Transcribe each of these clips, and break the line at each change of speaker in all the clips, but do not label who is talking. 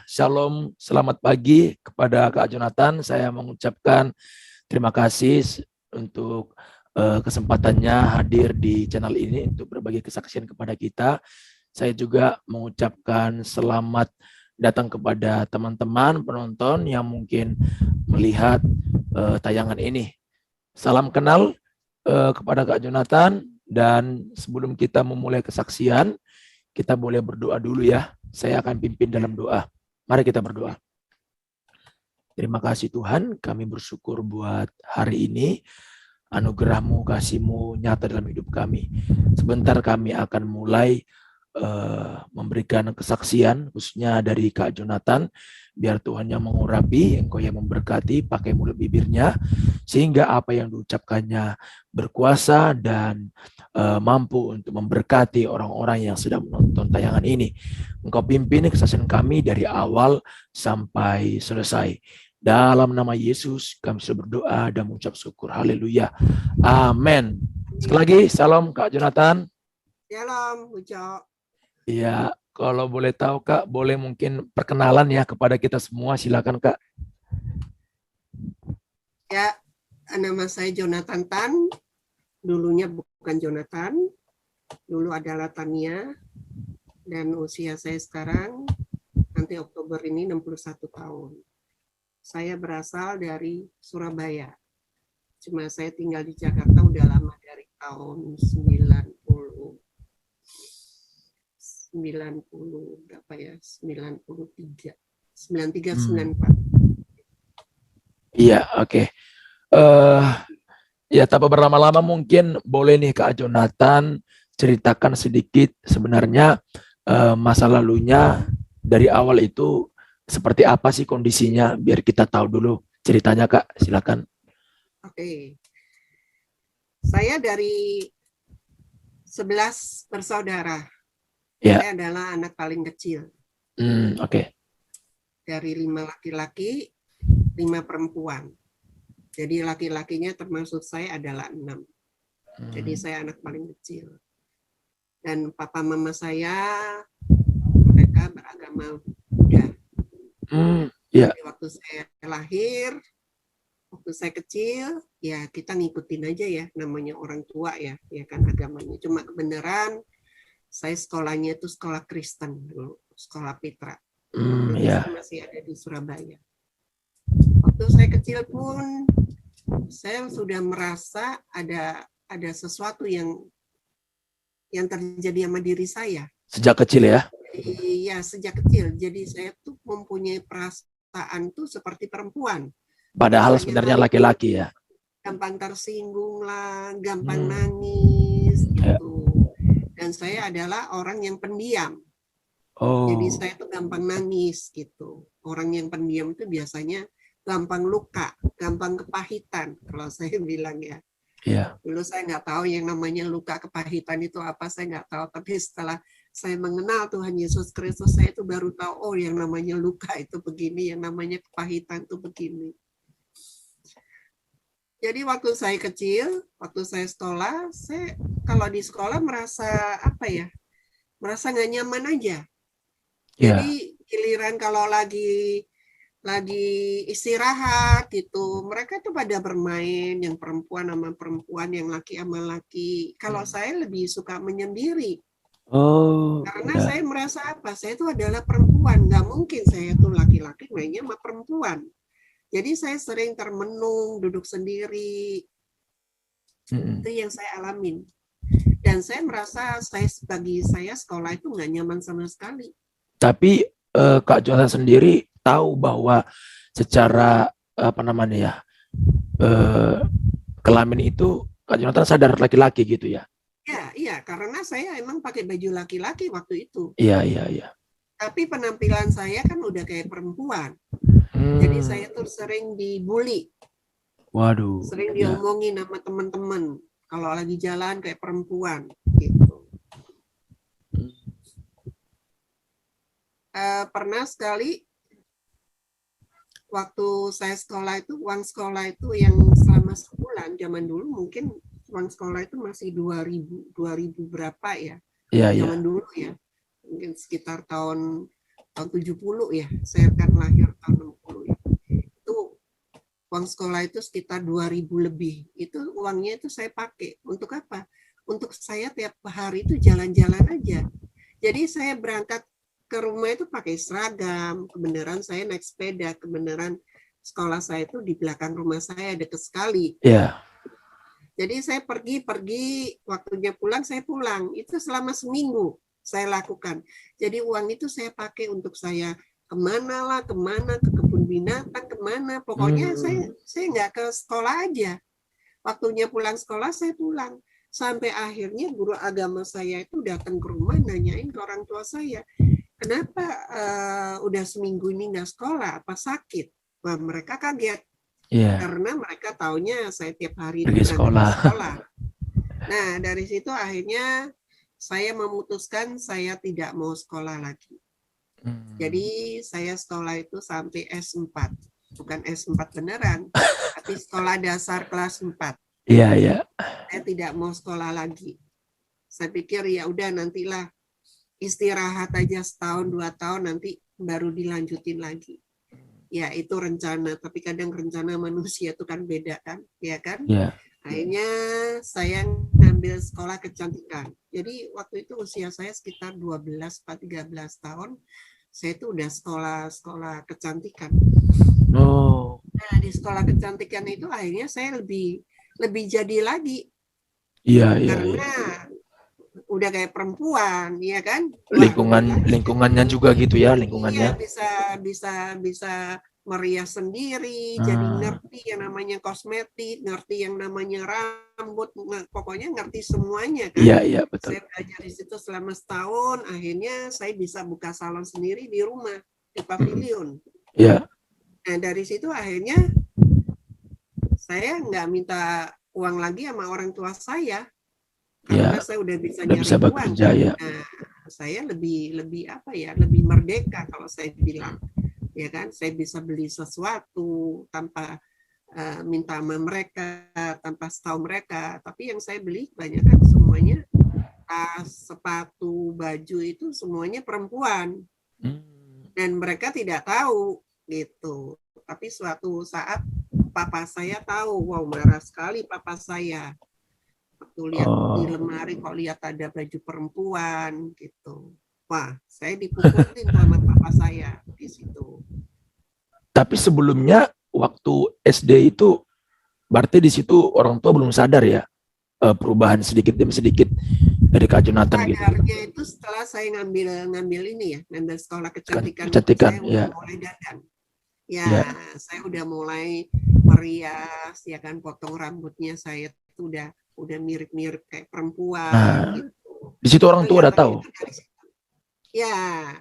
Shalom, selamat pagi kepada Kak Jonathan. Saya mengucapkan terima kasih untuk kesempatannya hadir di channel ini untuk berbagi kesaksian kepada kita. Saya juga mengucapkan selamat datang kepada teman-teman penonton yang mungkin melihat tayangan ini. Salam kenal kepada Kak Jonathan, dan sebelum kita memulai kesaksian, kita boleh berdoa dulu ya. Saya akan pimpin dalam doa. Mari kita berdoa. Terima kasih Tuhan, kami bersyukur buat hari ini. Anugerah-Mu, kasih-Mu nyata dalam hidup kami. Sebentar kami akan mulai memberikan kesaksian, khususnya dari Kak Jonathan. Biar Tuhan yang mengurapi, Engkau yang memberkati, pakai mulut bibirnya, sehingga apa yang diucapkannya berkuasa dan mampu untuk memberkati orang-orang yang sedang menonton tayangan ini. Engkau pimpin kesaksian kami dari awal sampai selesai. Dalam nama Yesus kami sudah berdoa dan mengucap syukur. Haleluya. Amin. Sekali lagi, salam Kak Jonathan.
Shalom, Uco.
Iya, kalau boleh tahu Kak, boleh mungkin perkenalan ya kepada kita semua. Silakan Kak.
Ya, nama saya Jonathan Tan. Dulunya bukan Jonathan, dulu adalah Tania. Dan usia saya sekarang, nanti Oktober ini 61 tahun. Saya berasal dari Surabaya. Cuma saya tinggal di Jakarta udah lama, dari tahun 90 berapa ya? 93, 94.
Iya, oke. Ya, tanpa berlama-lama mungkin boleh nih Kak Jonathan ceritakan sedikit sebenarnya masa lalunya dari awal itu seperti apa sih kondisinya, biar kita tahu dulu ceritanya Kak. Silakan.
Oke. Saya dari 11 bersaudara.
Ya.
Saya adalah anak paling kecil.
Oke.
Dari 5 laki-laki, 5 perempuan. Jadi laki-lakinya termasuk saya adalah 6. Jadi saya anak paling kecil. Dan papa mama saya, mereka beragama Buddha.
Ya.
Jadi waktu saya lahir, waktu saya kecil, ya kita ngikutin aja ya, namanya orang tua ya kan agamanya. Cuma kebenaran saya sekolahnya itu sekolah Kristen dulu, sekolah Petra.
Ya.
Saya masih ada di Surabaya. Waktu saya kecil pun saya sudah merasa ada sesuatu yang terjadi sama diri saya.
Sejak kecil ya?
Iya, sejak kecil. Jadi saya tuh mempunyai perasaan tuh seperti perempuan.
Padahal sebenarnya laki-laki ya?
Gampang tersinggung lah, gampang nangis gitu. Dan saya adalah orang yang pendiam. Jadi saya tuh gampang nangis gitu. Orang yang pendiam itu biasanya gampang luka, gampang kepahitan kalau saya bilang ya.
Iya.
Dulu saya nggak tahu yang namanya luka kepahitan itu apa, saya nggak tahu. Tapi setelah saya mengenal Tuhan Yesus Kristus, saya itu baru tahu, oh yang namanya luka itu begini, yang namanya kepahitan itu begini. Jadi waktu saya kecil, waktu saya sekolah, saya kalau di sekolah merasa apa ya, merasa nggak nyaman aja. Jadi giliran kalau lagi istirahat gitu, mereka tuh pada bermain, yang perempuan sama perempuan, yang laki sama laki. Kalau saya lebih suka menyendiri. Karena saya merasa apa? Saya itu adalah perempuan, nggak mungkin saya tuh laki-laki mainnya sama perempuan. Jadi saya sering termenung, duduk sendiri. Itu yang saya alamin. Dan saya merasa bagi saya sekolah itu nggak nyaman sama sekali.
Tapi Kak Jonathan sendiri tahu bahwa secara kelamin itu Kak Jonathan sadar laki-laki gitu ya?
Iya, karena saya emang pakai baju laki-laki waktu itu.
Iya.
Tapi penampilan saya kan udah kayak perempuan. Jadi saya tuh sering dibully.
Waduh.
Sering diomongin sama teman-teman kalau lagi jalan kayak perempuan gitu. Pernah sekali waktu saya sekolah itu, uang sekolah itu yang selama sebulan, zaman dulu mungkin uang sekolah itu masih 2000 berapa ya. Zaman dulu ya. Mungkin sekitar tahun tahun 70 ya, saya kan lahir tahun 60 ya. Itu uang sekolah itu sekitar 2.000 lebih. Itu uangnya itu saya pakai untuk apa? Untuk saya tiap hari itu jalan-jalan aja. Jadi saya berangkat ke rumah itu pakai seragam, kebenaran saya naik sepeda, kebenaran sekolah saya itu di belakang rumah saya, dekat sekali.
Iya.
Jadi saya pergi, waktunya pulang, saya pulang. Itu selama seminggu saya lakukan. Jadi uang itu saya pakai untuk saya kemana, ke kebun binatang, kemana. Pokoknya saya nggak ke sekolah aja. Waktunya pulang sekolah, saya pulang. Sampai akhirnya guru agama saya itu datang ke rumah, nanyain ke orang tua saya, kenapa udah seminggu ini nggak sekolah, apa sakit? Wah, mereka kaget. Karena mereka taunya saya tiap hari
pergi sekolah.
Nah, dari situ akhirnya saya memutuskan saya tidak mau sekolah lagi. Jadi saya sekolah itu sampai S4. Bukan S4 beneran, tapi sekolah dasar kelas 4.
Iya.
Saya tidak mau sekolah lagi. Saya pikir ya udah nantilah istirahat aja setahun 2 tahun, nanti baru dilanjutin lagi. Ya itu rencana, tapi kadang rencana manusia itu kan beda kan, ya kan?
Yeah.
Akhirnya saya ngambil sekolah kecantikan. Jadi waktu itu usia saya sekitar 12-13 tahun, saya itu udah sekolah kecantikan.
Oh.
Nah di sekolah kecantikan itu akhirnya saya lebih jadi lagi.
Iya.
Karena udah kayak perempuan, ya kan?
Lingkungannya juga gitu ya, lingkungannya.
Iya, bisa merias sendiri, jadi ngerti yang namanya kosmetik, ngerti yang namanya rambut, pokoknya ngerti semuanya kan.
Iya, betul.
Saya belajar di situ selama setahun, akhirnya saya bisa buka salon sendiri di rumah, di pavilion.
Iya.
Nah, dari situ akhirnya saya nggak minta uang lagi sama orang tua saya. Karena saya udah bisa nyari uang.
Ya.
Nah, saya lebih merdeka kalau saya bilang. Ya kan, saya bisa beli sesuatu tanpa minta sama mereka, tanpa setahu mereka. Tapi yang saya beli banyak kan semuanya tas, sepatu, baju itu semuanya perempuan. Dan mereka tidak tahu gitu. Tapi suatu saat papa saya tahu, wow marah sekali papa saya. Waktu lihat di lemari kok lihat ada baju perempuan gitu. Wah, saya dipukulin sama papa saya di situ.
Tapi sebelumnya waktu SD itu berarti di situ orang tua belum sadar ya perubahan sedikit demi sedikit dari Kak Jonathan gitu.
Sadarnya itu setelah saya ngambil ini ya, ngambil sekolah kecantikan saya
ya.
Udah mulai dandan. Ya, saya udah mulai merias ya kan, potong rambutnya saya itu udah mirip-mirip kayak perempuan gitu.
Di situ orang tua udah tahu.
Ya,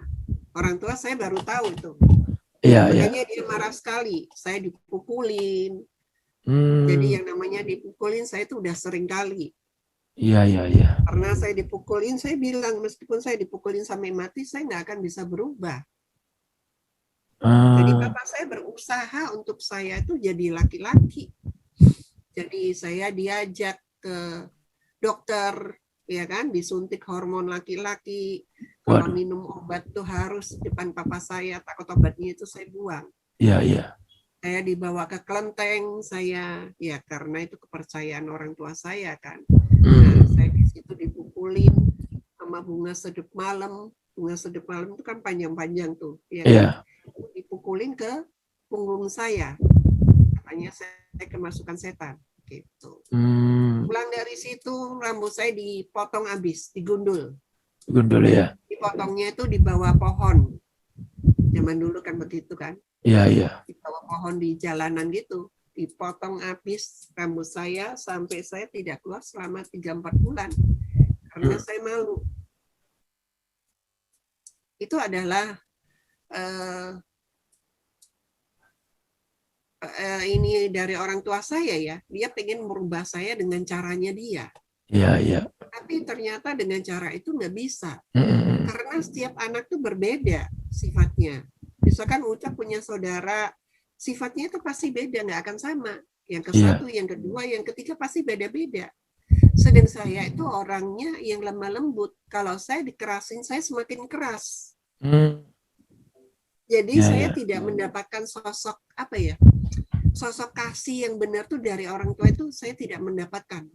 orang tua saya baru tahu itu.
Iya.
Makanya dia marah sekali. Saya dipukulin. Jadi yang namanya dipukulin saya itu udah sering kali.
Iya.
Karena saya dipukulin, saya bilang meskipun saya dipukulin sampai mati, saya nggak akan bisa berubah. Jadi papa saya berusaha untuk saya itu jadi laki-laki. Jadi saya diajak ke dokter, ya kan, disuntik hormon laki-laki. Kalau minum obat tuh harus depan papa saya, takut obatnya itu saya buang.
Iya.
Saya dibawa ke kelenteng saya, ya karena itu kepercayaan orang tua saya kan. Nah, saya di situ dipukulin sama bunga sedep malam. Bunga sedep malam itu kan panjang-panjang tuh, ya kan? Dipukulin ke punggung saya. Katanya saya kemasukan setan. Gitu. Pulang dari situ rambut saya dipotong habis, digundul.
Gundul ya.
Dipotongnya itu di bawah pohon. Zaman dulu kan begitu kan.
Iya.
Di bawah pohon di jalanan gitu. Dipotong habis rambut saya sampai saya tidak keluar selama 3-4 bulan. Karena saya malu. Itu adalah ini dari orang tua saya ya, dia pengen merubah saya dengan caranya dia.
Iya.
Tapi ternyata dengan cara itu nggak bisa, karena setiap anak tuh berbeda sifatnya. Misalkan Uca punya saudara, sifatnya itu pasti beda, nggak akan sama. Yang ke satu, yang kedua, yang ketiga pasti beda-beda. Sedang saya itu orangnya yang lemah lembut. Kalau saya dikerasin, saya semakin keras. Jadi
Ya,
saya
ya.
tidak mendapatkan sosok apa ya, sosok kasih yang benar tuh dari orang tua itu saya tidak mendapatkan.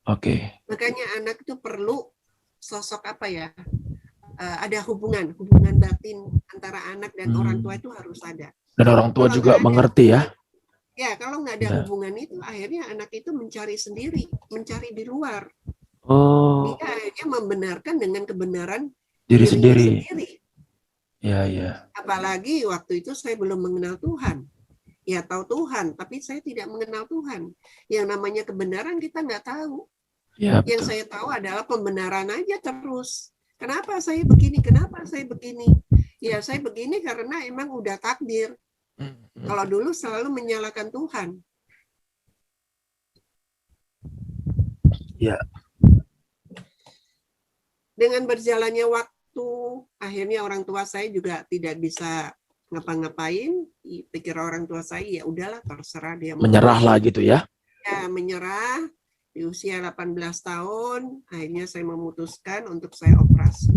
Oke.
Makanya anak itu perlu sosok apa ya, ada hubungan batin antara anak dan orang tua itu harus ada.
Dan orang tua
Kalau
juga
nggak ada,
mengerti ya.
ya kalau nggak ada
Ya.
hubungan itu, akhirnya anak itu mencari sendiri, mencari di luar.
Oh,
Dia akhirnya membenarkan dengan kebenaran
diri
dirinya
sendiri.
sendiri.
Ya, ya.
Apalagi waktu itu saya belum mengenal Tuhan. Ya tahu Tuhan, tapi saya tidak mengenal Tuhan. Yang namanya kebenaran kita nggak tahu.
Ya,
Yang
betul.
saya tahu adalah pembenaran aja terus. Kenapa saya begini? Kenapa saya begini? Ya saya begini karena emang udah takdir. Kalau dulu selalu menyalahkan Tuhan.
Ya.
Dengan berjalannya waktu, akhirnya orang tua saya juga tidak bisa ngapa-ngapain. Pikir orang tua saya, ya udahlah terserah dia.
Menyerah lah gitu ya.
Ya, menyerah. Di usia 18 tahun, akhirnya saya memutuskan untuk saya operasi.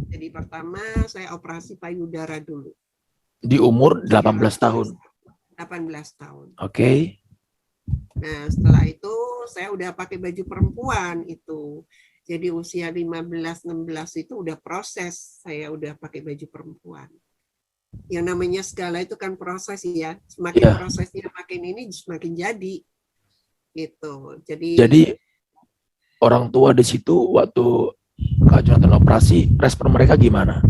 Jadi pertama saya operasi payudara dulu.
Di umur 18 tahun.
18 tahun.
Oke.
Nah, setelah itu saya udah pakai baju perempuan itu. Jadi usia 15-16 itu udah proses, saya udah pakai baju perempuan. Yang namanya segala itu kan proses ya. Semakin prosesnya makin ini semakin jadi. Gitu.
Jadi orang tua di situ waktu Kak Jonathan operasi, respon mereka gimana?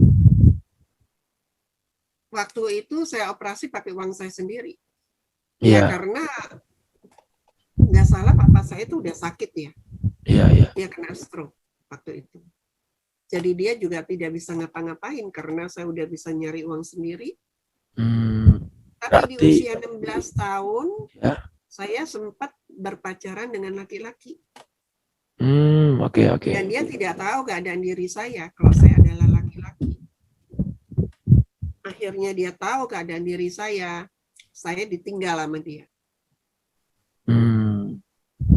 Waktu itu saya operasi pakai uang saya sendiri.
Iya.
Ya karena nggak salah papa saya itu udah sakit ya.
Iya, iya.
Dia kena stroke waktu itu. Jadi dia juga tidak bisa ngapa-ngapain karena saya udah bisa nyari uang sendiri. Tapi di usia 16 tahun, ya, saya sempat berpacaran dengan laki-laki.
Oke.
Dan dia tidak tahu keadaan diri saya kalau saya adalah laki-laki. Akhirnya dia tahu keadaan diri saya ditinggal sama dia.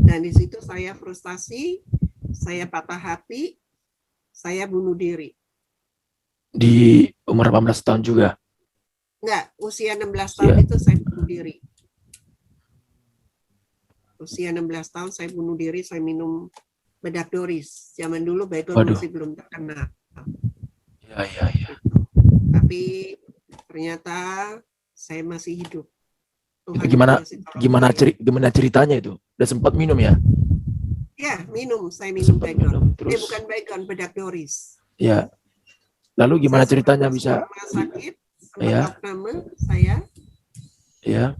Dan di situ saya frustasi, saya patah hati, saya bunuh diri.
Di umur 18 tahun juga?
Enggak, usia 16 tahun itu saya bunuh diri. Usia 16 tahun saya bunuh diri, saya minum bedak doris. Zaman dulu Baygon masih belum terkenal.
Iya.
Tapi ternyata saya masih hidup.
Itu gimana ceritanya itu? Udah sempat minum ya?
Ya, saya minum Baygon. Bukan Baygon, bedak doris.
Ya. Lalu gimana ceritanya bisa?
Sakit, sempat nama saya.
Ya.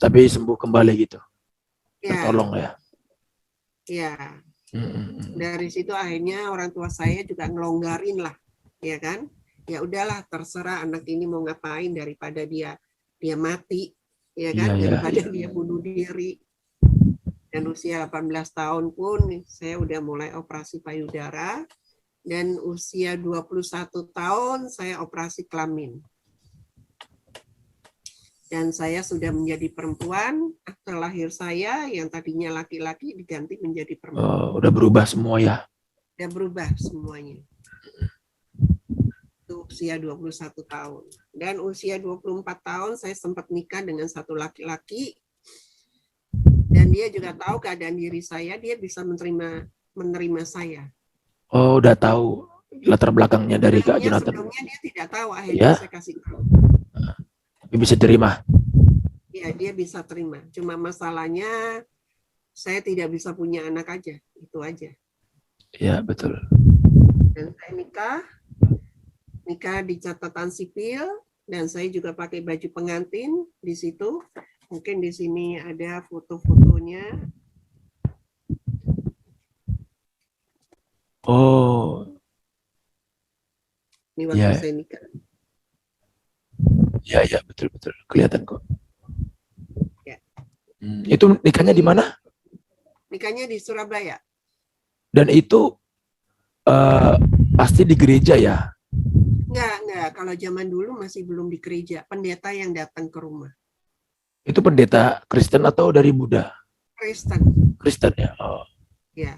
Tapi sembuh kembali gitu. Tertolong ya.
Ya. Dari situ akhirnya orang tua saya juga ngelonggarin lah, ya kan? Ya udahlah, terserah anak ini mau ngapain daripada dia mati, ya kan? Daripada dia bunuh diri. Dan usia 18 tahun pun saya udah mulai operasi payudara. Dan usia 21 tahun saya operasi kelamin. Dan saya sudah menjadi perempuan, akte lahir saya yang tadinya laki-laki diganti menjadi perempuan.
Udah berubah semua ya?
Udah berubah semuanya. Itu usia 21 tahun. Dan usia 24 tahun saya sempat nikah dengan satu laki-laki. Dan dia juga tahu keadaan diri saya, dia bisa menerima saya.
Oh, udah tahu latar belakangnya dari Kak Jonathan.
Sebelumnya dia tidak tahu, akhirnya saya kasih tahu.
Dia bisa terima?
Ya, dia bisa terima. Cuma masalahnya saya tidak bisa punya anak aja, itu aja.
Ya, betul.
Dan saya nikah di catatan sipil, dan saya juga pakai baju pengantin di situ. Mungkin di sini ada foto-fotonya.
Oh.
Ini waktu saya nikah.
Ya, betul. Kelihatan kok.
Ya.
Itu nikahnya di mana?
Nikahnya di Surabaya.
Dan itu pasti di gereja ya?
Enggak. Kalau zaman dulu masih belum di gereja. Pendeta yang datang ke rumah.
Itu pendeta Kristen atau dari Buddha?
Kristen
ya. Oh.
Ya.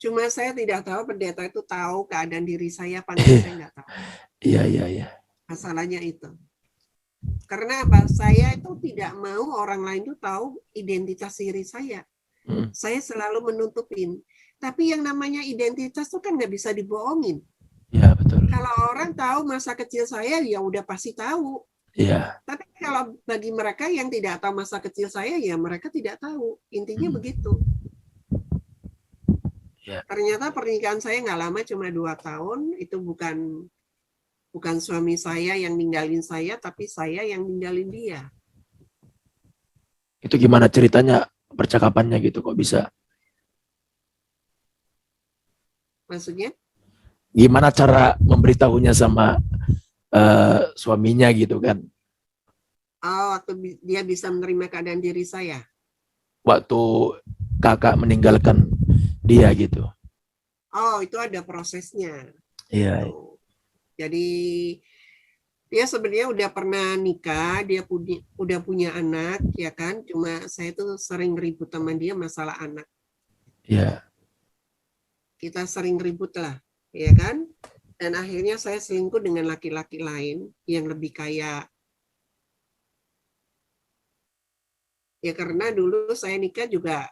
Cuma saya tidak tahu pendeta itu tahu keadaan diri saya apa enggak, saya nggak tahu.
Iya.
Masalahnya itu. Karena apa? Saya itu tidak mau orang lain itu tahu identitas diri saya. Saya selalu menutupin. Tapi yang namanya identitas itu kan nggak bisa dibohongin.
Iya, betul.
Kalau orang tahu masa kecil saya, ya udah pasti tahu.
Iya.
Tapi kalau bagi mereka yang tidak tahu masa kecil saya, ya mereka tidak tahu. Intinya begitu. Ya. Ternyata pernikahan saya nggak lama, cuma 2 tahun. Itu bukan suami saya yang ninggalin saya, tapi saya yang ninggalin dia.
Itu gimana ceritanya, percakapannya gitu kok bisa?
Maksudnya?
Gimana cara memberitahunya sama suaminya gitu kan?
Oh, waktu dia bisa menerima keadaan diri saya.
Waktu kakak meninggalkan dia gitu.
Oh, itu ada prosesnya.
Iya.
Jadi dia sebenarnya udah pernah nikah, dia udah punya anak, ya kan? Cuma saya tuh sering ribut sama dia masalah anak.
Iya.
Kita sering ribut lah, ya kan? Dan akhirnya saya selingkuh dengan laki-laki lain yang lebih kaya. Ya karena dulu saya nikah juga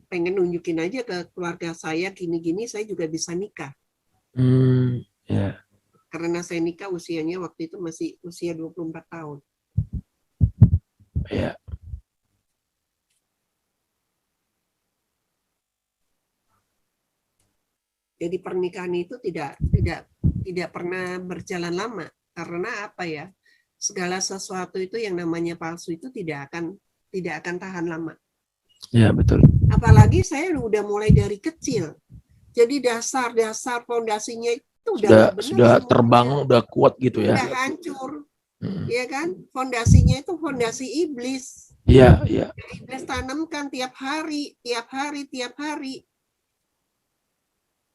pengen nunjukin aja ke keluarga saya gini-gini saya juga bisa nikah.
Ya.
Karena saya nikah usianya waktu itu masih usia 24 tahun.
Ya.
Jadi pernikahan itu tidak pernah berjalan lama karena apa ya? Segala sesuatu itu yang namanya palsu itu tidak akan tahan lama.
Ya, betul.
Apalagi saya udah mulai dari kecil. Jadi dasar fondasinya itu
sudah terbangun, udah kuat gitu ya.
Udah hancur. Ya kan? Fondasinya itu fondasi iblis.
Iya.
Iblis tanamkan tiap hari.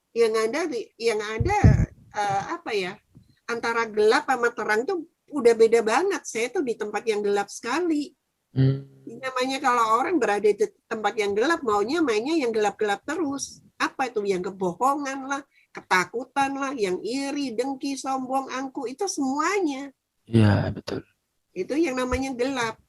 Yang ada apa ya? Antara gelap sama terang tuh udah beda banget. Saya tuh di tempat yang gelap sekali. Namanya kalau orang berada di tempat yang gelap, maunya mainnya yang gelap-gelap terus. Apa itu? Yang kebohongan lah, ketakutan lah, yang iri, dengki, sombong, angkuh, itu semuanya.
Iya, betul.
Itu yang namanya gelap.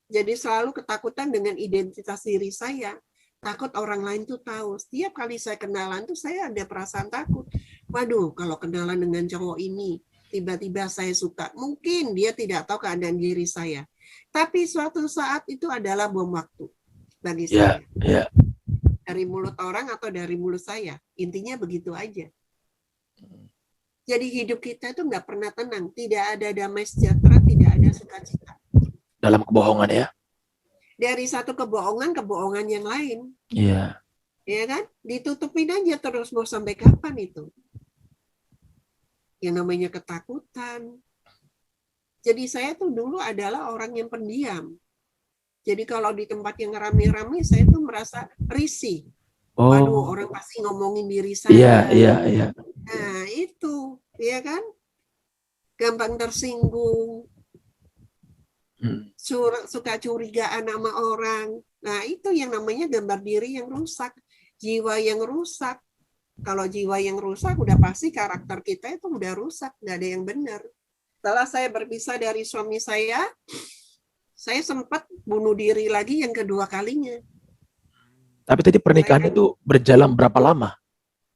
Jadi selalu ketakutan dengan identitas diri saya. Takut orang lain tuh tahu. Setiap kali saya kenalan tuh saya ada perasaan takut. Waduh, kalau kenalan dengan cowok ini, tiba-tiba saya suka. Mungkin dia tidak tahu keadaan diri saya. Tapi suatu saat itu adalah bom waktu bagi saya.
Yeah.
Dari mulut orang atau dari mulut saya. Intinya begitu aja. Jadi hidup kita itu nggak pernah tenang. Tidak ada damai sejahtera, tidak ada sukacita.
Dalam kebohongan ya?
Dari satu kebohongan yang lain.
Iya.
Ya kan? Ditutupin aja terus, mau sampai kapan itu? Yang namanya ketakutan. Jadi saya tuh dulu adalah orang yang pendiam. Jadi kalau di tempat yang rame-rame, saya tuh merasa risih. Waduh, orang pasti ngomongin diri saya.
Iya.
Nah, itu, ya kan? Gampang tersinggung. Suka curigaan sama orang. Nah, itu yang namanya gambar diri yang rusak. Jiwa yang rusak. Kalau jiwa yang rusak, udah pasti karakter kita itu udah rusak. Nggak ada yang benar. Setelah saya berpisah dari suami saya sempat bunuh diri lagi yang kedua kalinya.
Tapi tadi pernikahan itu berjalan berapa lama?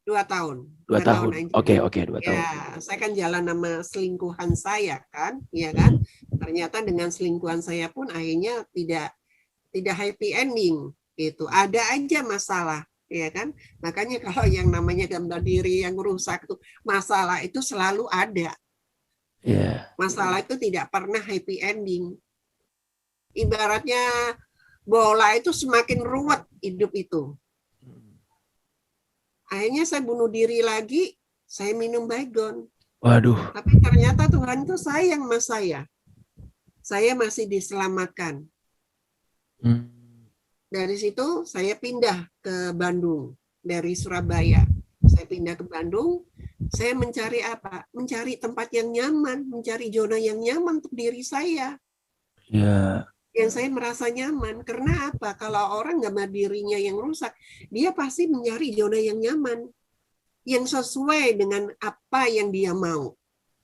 2 tahun.
2 tahun. Oke, 2 tahun.
Ya, saya kan jalan sama selingkuhan saya kan, ya kan. Ternyata dengan selingkuhan saya pun akhirnya tidak happy ending gitu. Ada aja masalah, ya kan. Makanya kalau yang namanya gambar diri yang rusak tuh, masalah itu selalu ada.
Yeah.
Masalah itu tidak pernah happy ending. Ibaratnya bola itu semakin ruwet hidup itu. Akhirnya saya bunuh diri lagi, saya minum baygon.
Waduh.
Tapi ternyata Tuhan itu sayang sama saya. Saya masih diselamatkan. Dari situ saya pindah ke Bandung. Dari Surabaya. Saya pindah ke Bandung. Saya mencari apa? Mencari tempat yang nyaman. Mencari zona yang nyaman untuk diri saya.
Ya.
yang saya merasa nyaman. Karena apa? Kalau orang nggak dirinya yang rusak, dia pasti mencari zona yang nyaman, yang sesuai dengan apa yang dia mau.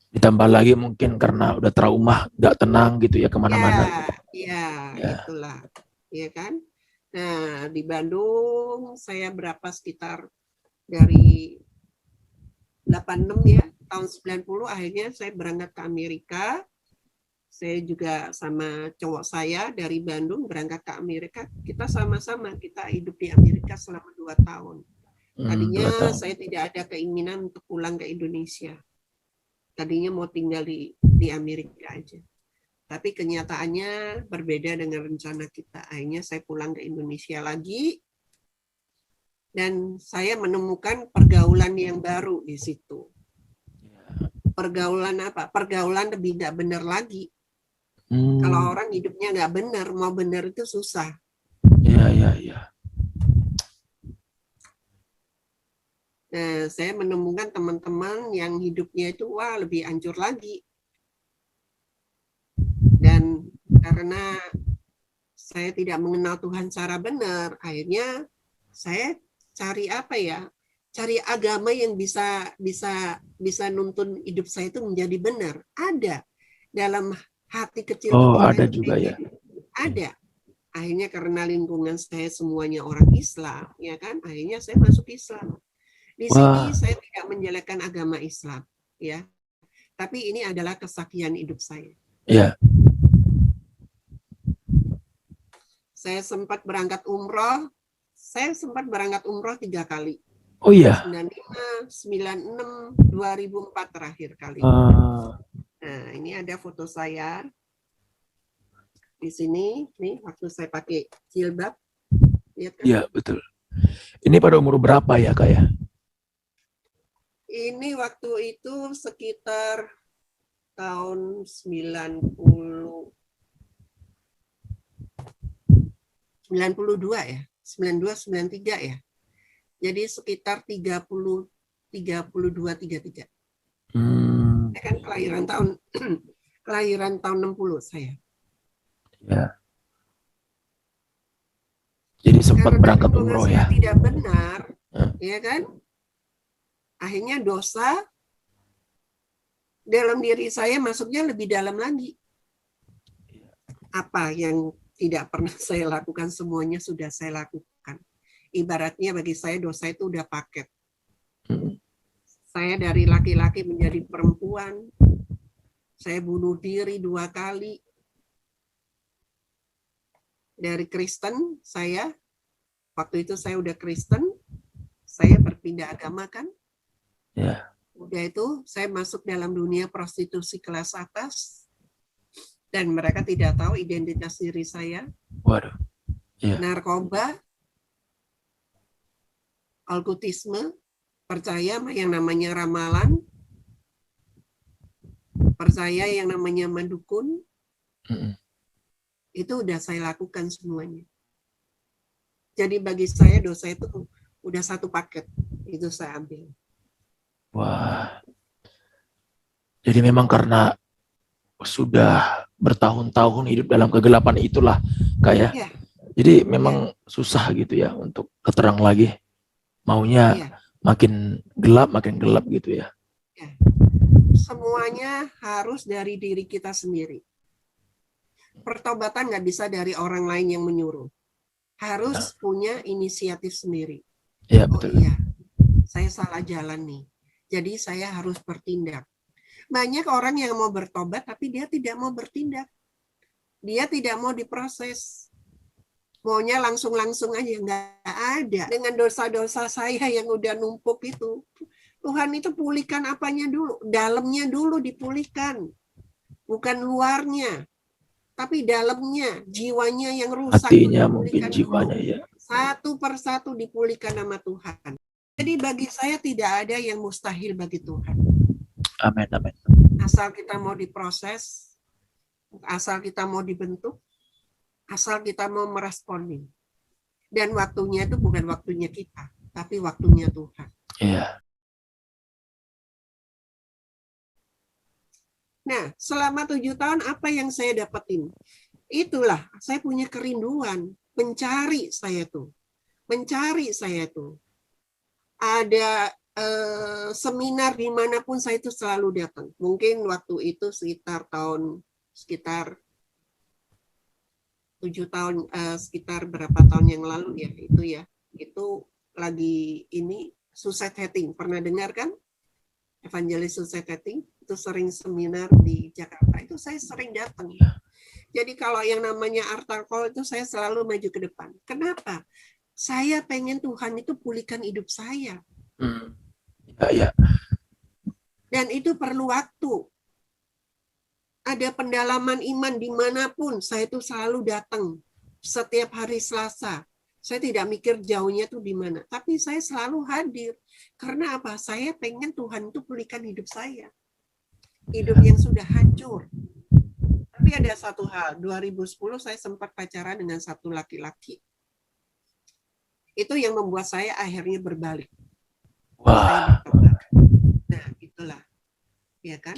Ditambah lagi mungkin karena udah trauma, nggak tenang gitu ya kemana-mana.
Ya, itulah, ya kan. Nah, di Bandung saya berapa sekitar dari 86 ya, tahun 90 akhirnya saya berangkat ke Amerika. Saya juga sama cowok saya dari Bandung berangkat ke Amerika. Kita sama-sama, kita hidup di Amerika selama 2 tahun. Tadinya saya tidak ada keinginan untuk pulang ke Indonesia. Tadinya mau tinggal di Amerika aja. Tapi kenyataannya berbeda dengan rencana kita. Akhirnya saya pulang ke Indonesia lagi. Dan saya menemukan pergaulan yang baru di situ. Pergaulan apa? Pergaulan lebih nggak benar lagi. Kalau orang hidupnya nggak benar, mau benar itu susah.
Iya.
Nah, saya menemukan teman-teman yang hidupnya itu wah lebih hancur lagi. Dan karena saya tidak mengenal Tuhan secara benar, akhirnya saya cari apa ya? Cari agama yang bisa nuntun hidup saya itu menjadi benar. Ada dalam hati kecil kita
ada juga ya.
Ada. Akhirnya karena lingkungan saya semuanya orang Islam, ya kan? Akhirnya saya masuk Islam. Di sini saya tidak menjelekkan agama Islam, ya. Tapi ini adalah kesaksian hidup saya.
Iya.
Saya sempat berangkat umroh. Saya sempat berangkat umroh 3 kali.
Oh iya.
95, 96, 2004 terakhir kali. Nah, ini ada foto saya. Di sini, nih waktu saya pakai jilbab. Lihat kan?
Iya, betul. Ini pada umur berapa ya, Kak ya?
Ini waktu itu sekitar tahun 92 ya, 92 93 ya. Jadi sekitar 32 33. Saya kan kelahiran tahun 60 saya.
Ya. Jadi sempat berangkat umroh ya.
Tidak benar, ya kan? Akhirnya dosa dalam diri saya masuknya lebih dalam lagi. Apa yang tidak pernah saya lakukan semuanya sudah saya lakukan. Ibaratnya bagi saya dosa itu udah paket. Saya dari laki-laki menjadi perempuan. Saya bunuh diri 2 kali. Dari Kristen saya, waktu itu saya udah Kristen, saya berpindah agama kan.
Ya.
Udah itu saya masuk dalam dunia prostitusi kelas atas dan mereka tidak tahu identitas diri saya.
Waduh. Ya.
Narkoba, alkoholisme, percaya yang namanya ramalan, percaya yang namanya mendukun. Itu udah saya lakukan semuanya. Jadi bagi saya dosa itu udah satu paket, itu saya ambil.
Wah. Jadi memang karena sudah bertahun-tahun hidup dalam kegelapan itulah, Kak ya. Ya. Jadi memang susah gitu ya untuk keterang lagi. Maunya makin gelap gitu ya.
Semuanya harus dari diri kita sendiri. Pertobatan nggak bisa dari orang lain yang menyuruh. Harus punya inisiatif sendiri.
Ya, betul.
Oh iya, saya salah jalan nih. Jadi saya harus bertindak. Banyak orang yang mau bertobat tapi dia tidak mau bertindak. Dia tidak mau diproses. Maunya langsung-langsung aja, nggak ada. Dengan dosa-dosa saya yang udah numpuk itu, Tuhan itu pulihkan apanya dulu, dalamnya dulu dipulihkan. Bukan luarnya, tapi dalamnya, jiwanya yang rusak.
Hatinya mungkin jiwanya ya.
Satu persatu dipulihkan sama Tuhan. Jadi bagi saya tidak ada yang mustahil bagi Tuhan.
Amin.
Asal kita mau diproses, asal kita mau dibentuk, asal kita mau meresponin. Dan waktunya itu bukan waktunya kita, tapi waktunya Tuhan.
Iya.
Nah, selama 7 tahun apa yang saya dapetin? itulah saya punya kerinduan mencari saya tuh. Ada seminar dimanapun saya itu selalu datang. Mungkin waktu itu sekitar 7 tahun, sekitar berapa tahun yang lalu ya, itu lagi ini suicide hitting. Pernah dengar kan? Evangelis suicide hitting itu sering seminar di Jakarta, itu saya sering datang. Jadi kalau yang namanya altar call itu saya selalu maju ke depan. Kenapa? Saya pengen Tuhan itu pulihkan hidup saya.
Ya.
Dan itu perlu waktu. Ada pendalaman iman dimanapun, saya itu selalu datang. Setiap hari Selasa. Saya tidak mikir jauhnya tuh di mana. Tapi saya selalu hadir. Karena apa? Saya pengen Tuhan itu pulihkan hidup saya. Hidup yang sudah hancur. Tapi ada satu hal, 2010 saya sempat pacaran dengan satu laki-laki. Itu yang membuat saya akhirnya berbalik.
Wah.
Nah, itulah. Ya kan?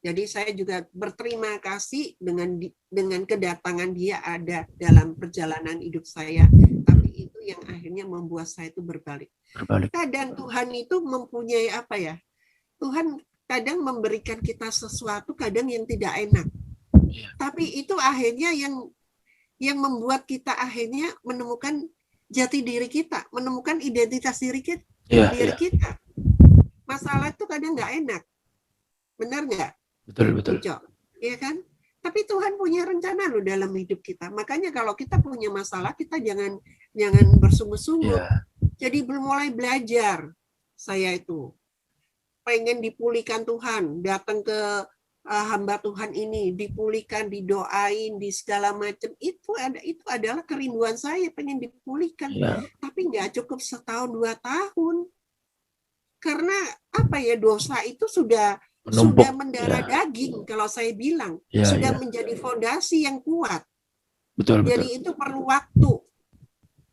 Jadi saya juga berterima kasih dengan kedatangan dia ada dalam perjalanan hidup saya. Tapi itu yang akhirnya membuat saya itu berbalik. Kadang Tuhan itu mempunyai apa ya? Tuhan kadang memberikan kita sesuatu kadang yang tidak enak. Tapi itu akhirnya yang membuat kita akhirnya menemukan jati diri kita, menemukan identitas diri kita. Kita. Masalah itu kadang nggak enak. Benar nggak?
Betul.
Iya kan? Tapi Tuhan punya rencana loh dalam hidup kita. Makanya kalau kita punya masalah, kita jangan bersungut-sungut. Jadi mulai belajar. Saya itu pengen dipulihkan Tuhan, datang ke hamba Tuhan ini, dipulihkan, didoain, di segala macam. Itu adalah kerinduan saya, pengen dipulihkan. Tapi nggak cukup 1-2 tahun. Karena apa ya, dosa itu sudah mendarah daging, kalau saya bilang. Sudah menjadi fondasi yang kuat.
Betul.
Jadi itu perlu waktu.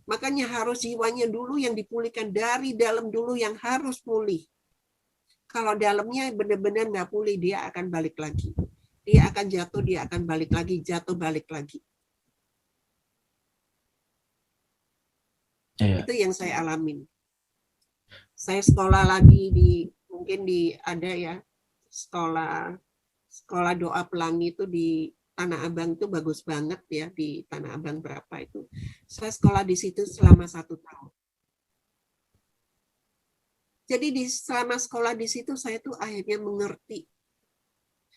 Makanya harus jiwanya dulu yang dipulihkan, dari dalam dulu yang harus pulih. Kalau dalamnya benar-benar nggak pulih, dia akan balik lagi. Dia akan jatuh, dia akan balik lagi, jatuh balik lagi. Itu yang saya alamin. Saya sekolah lagi ada ya, sekolah doa pelangi itu di Tanah Abang, itu bagus banget ya, di Tanah Abang berapa itu. Saya sekolah di situ selama 1 tahun. Jadi selama sekolah di situ saya tuh akhirnya mengerti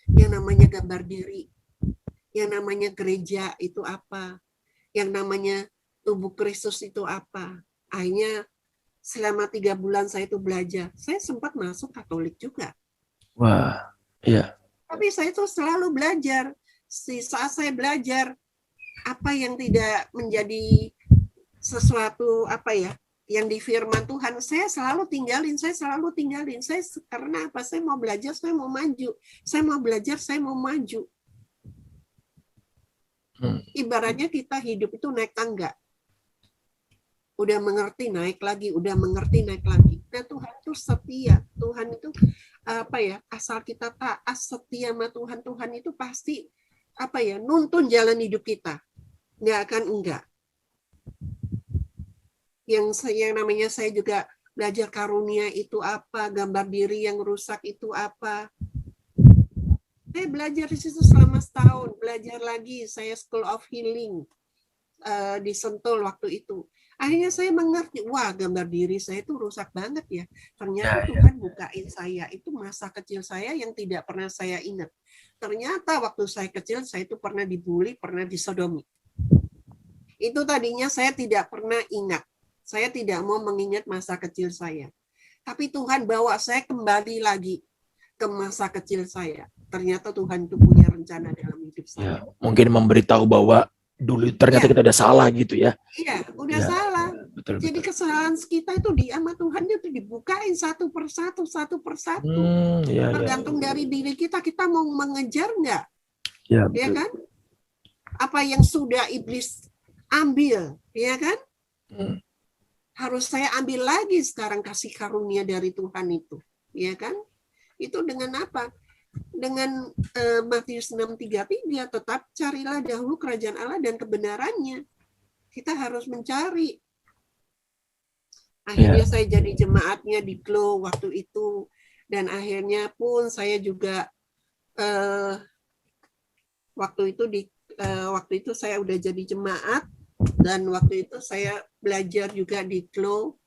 yang namanya gambar diri, yang namanya gereja itu apa, yang namanya tubuh Kristus itu apa. Akhirnya selama 3 bulan saya itu belajar. Saya sempat masuk Katolik juga.
Wah, iya.
Tapi saya tuh selalu belajar. Saat saya belajar apa yang tidak menjadi sesuatu apa ya, yang di firman Tuhan, saya selalu tinggalin. Karena apa? Saya mau belajar, saya mau maju. Saya mau belajar, saya mau maju. Ibaratnya kita hidup itu naik tangga. Udah mengerti, naik lagi. Udah mengerti, naik lagi. Nah, Tuhan itu setia. Tuhan itu apa ya? Asal kita taat, setia sama Tuhan, Tuhan itu pasti apa ya? Nuntun jalan hidup kita. Nggak akan enggak. Yang namanya saya juga belajar karunia itu apa, gambar diri yang rusak itu apa. Saya belajar di situ selama setahun, belajar lagi, saya School of Healing di Sentul waktu itu. Akhirnya saya mengerti, wah gambar diri saya itu rusak banget ya. Ternyata Tuhan bukain saya, itu masa kecil saya yang tidak pernah saya ingat. Ternyata waktu saya kecil, saya itu pernah dibully, pernah disodomi. Itu tadinya saya tidak pernah ingat. Saya tidak mau mengingat masa kecil saya. Tapi Tuhan bawa saya kembali lagi ke masa kecil saya. Ternyata Tuhan itu punya rencana dalam hidup saya.
Mungkin memberitahu bahwa dulu ternyata kita udah salah gitu ya.
Iya, udah salah.
Betul.
Jadi kesalahan kita itu sama Tuhan itu dibukain satu persatu. Tergantung dari diri kita mau mengejar nggak? Ya kan? Apa yang sudah iblis ambil, ya kan? Harus saya ambil lagi sekarang kasih karunia dari Tuhan itu, ya kan? Itu dengan apa? dengan Matius 6:33, tetap carilah dahulu kerajaan Allah dan kebenarannya. Kita harus mencari. Akhirnya saya jadi jemaatnya di Klo waktu itu, dan akhirnya pun saya juga waktu itu saya udah jadi jemaat, dan waktu itu saya belajar juga di Klo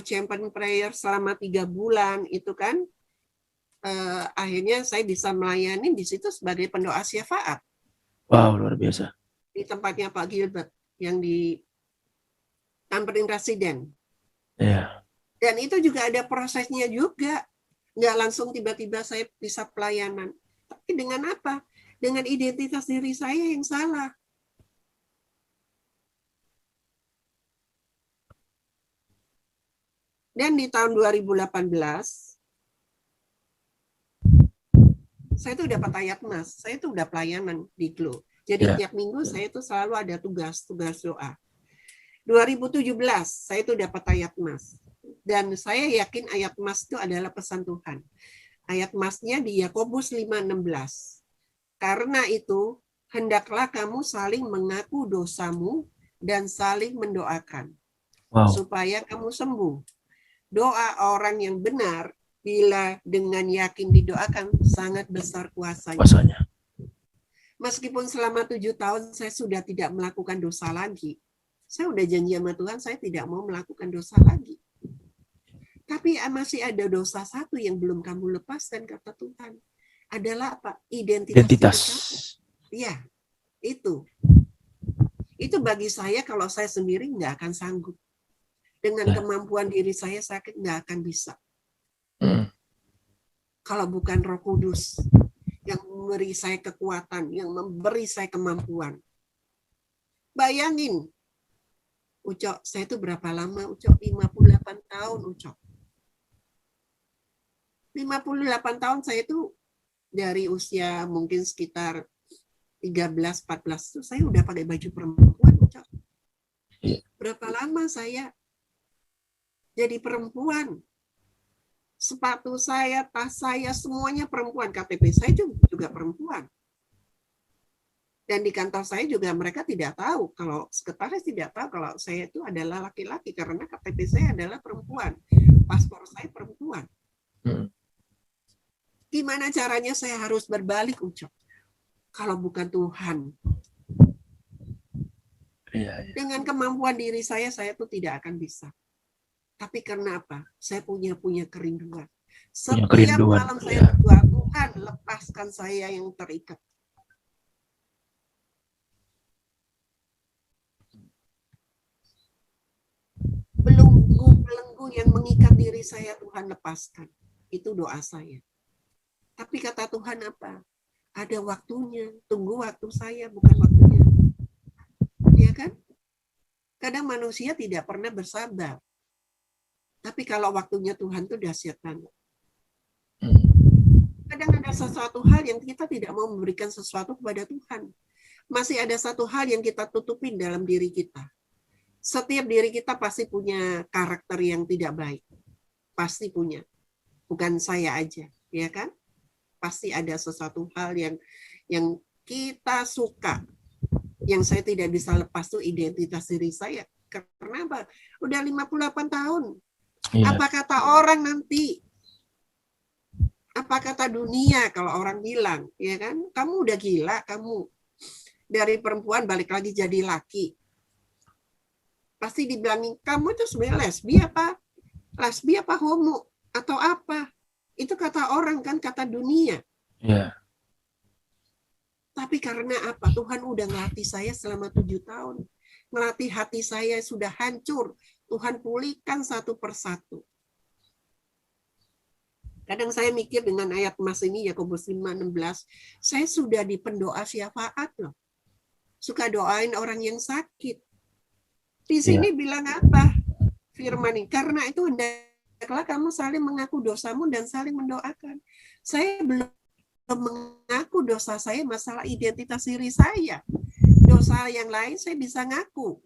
Champion Prayer selama 3 bulan itu kan. Akhirnya saya bisa melayani di situ sebagai pendoa syafaat.
Wow, luar biasa.
Di tempatnya Pak Gilbert yang di Tamrin Residen.
Yeah.
Dan itu juga ada prosesnya juga. Nggak langsung tiba-tiba saya bisa pelayanan. Tapi dengan apa? Dengan identitas diri saya yang salah. Dan di tahun 2018, saya tuh dapat ayat emas. Saya tuh udah pelayanan di Glo. Jadi tiap minggu saya tuh selalu ada tugas doa. 2017 saya tuh dapat ayat emas. Dan saya yakin ayat emas itu adalah pesan Tuhan. Ayat emasnya di Yakobus 5:16. Karena itu, hendaklah kamu saling mengaku dosamu dan saling mendoakan. Supaya kamu sembuh. Doa orang yang benar bila dengan yakin didoakan sangat besar kuasanya. Meskipun selama 7 tahun saya sudah tidak melakukan dosa lagi. Saya udah janji sama Tuhan, saya tidak mau melakukan dosa lagi. Tapi masih ada dosa satu yang belum kamu lepaskan, kata Tuhan. Adalah apa? Identitas. Iya, itu. Itu bagi saya kalau saya sendiri nggak akan sanggup. Dengan kemampuan diri saya nggak akan bisa. Kalau bukan Roh Kudus yang memberi saya kekuatan, yang memberi saya kemampuan. Bayangin, Ucok, saya itu berapa lama, Ucok? 58 tahun, Ucok. 58 tahun saya itu dari usia mungkin sekitar 13-14 itu saya udah pakai baju perempuan, Ucok. Berapa lama saya jadi perempuan? Sepatu saya, tas saya, semuanya perempuan. KTP saya juga perempuan. Dan di kantor saya juga mereka tidak tahu, kalau sekretaris tidak tahu kalau saya itu adalah laki-laki, karena KTP saya adalah perempuan. Paspor saya perempuan. Gimana caranya saya harus berbalik, Ucok? Kalau bukan Tuhan. Dengan kemampuan diri saya tuh tidak akan bisa. Tapi karena apa? Saya punya kerinduan. Setiap malam saya berdoa, Tuhan lepaskan saya yang terikat. Belenggu yang mengikat diri saya, Tuhan lepaskan. Itu doa saya. Tapi kata Tuhan apa? Ada waktunya. Tunggu waktu saya, bukan waktunya. Ya kan? Kadang manusia tidak pernah bersabar. Tapi kalau waktunya Tuhan itu dahsyat banget. Kadang ada sesuatu hal yang kita tidak mau memberikan sesuatu kepada Tuhan. Masih ada satu hal yang kita tutupin dalam diri kita. Setiap diri kita pasti punya karakter yang tidak baik. Pasti punya. Bukan saya aja, ya kan? Pasti ada sesuatu hal yang kita suka. Yang saya tidak bisa lepas tuh identitas diri saya. Karena apa? Udah 58 tahun. Iya. Apa kata orang nanti? Apa kata dunia kalau orang bilang, ya kan? Kamu udah gila, kamu dari perempuan balik lagi jadi laki. Pasti dibilangin, kamu itu sebenarnya lesbi apa? Lesbi apa homo? Atau apa? Itu kata orang kan, kata dunia.
Yeah.
Tapi karena apa? Tuhan udah ngelatih saya selama 7 tahun. Ngelatih hati saya sudah hancur. Tuhan pulihkan satu persatu. Kadang saya mikir dengan ayat emas ini, Yakobus 5:16, saya sudah di pendoa syafaat loh. Suka doain orang yang sakit. Di sini bilang apa? Firman ini, karena itu hendaklah kamu saling mengaku dosamu dan saling mendoakan. Saya belum mengaku dosa saya, masalah identitas diri saya. Dosa yang lain saya bisa ngaku.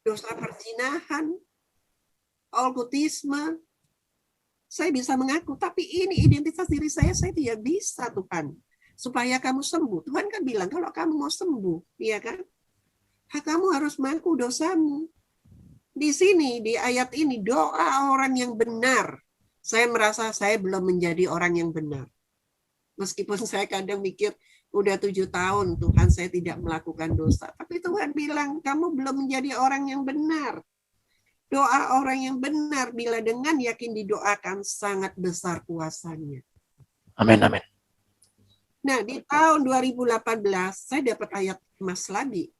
Dosa perzinahan, alkoholisme, Saya bisa mengaku, tapi ini identitas diri saya tidak bisa, Tuhan. Supaya kamu sembuh. Tuhan kan bilang, kalau kamu mau sembuh, ya kan? Kamu harus mengaku dosamu. Di sini, di ayat ini, doa orang yang benar. Saya merasa saya belum menjadi orang yang benar. Meskipun saya kadang mikir, udah 7 tahun Tuhan saya tidak melakukan dosa. Tapi Tuhan bilang, kamu belum menjadi orang yang benar. Doa orang yang benar bila dengan yakin didoakan sangat besar kuasanya.
Amin, amin.
Nah, di tahun 2018 saya dapat ayat emas lagi.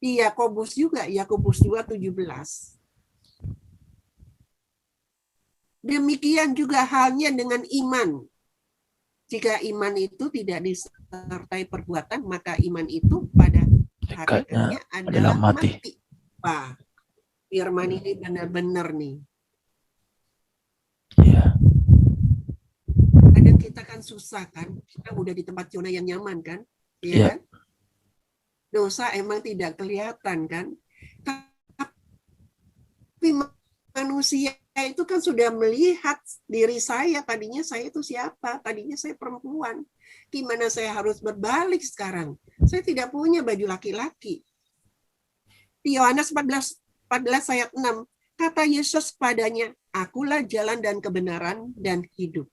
Di Yakobus juga, Yakobus 2:17. Demikian juga halnya dengan iman. Jika iman itu tidak disertai perbuatan, maka iman itu pada hakikatnya adalah mati. Wah, firman ini benar-benar nih.
Ya.
Kadang kita kan susah kan, kita udah di tempat zona yang nyaman kan, ya kan? Dosa emang tidak kelihatan kan, tapi manusia itu kan sudah melihat diri saya, tadinya saya itu siapa, tadinya saya perempuan, gimana saya harus berbalik sekarang, saya tidak punya baju laki-laki. Di Yohanes 14 ayat 6, kata Yesus padanya, akulah jalan dan kebenaran dan hidup.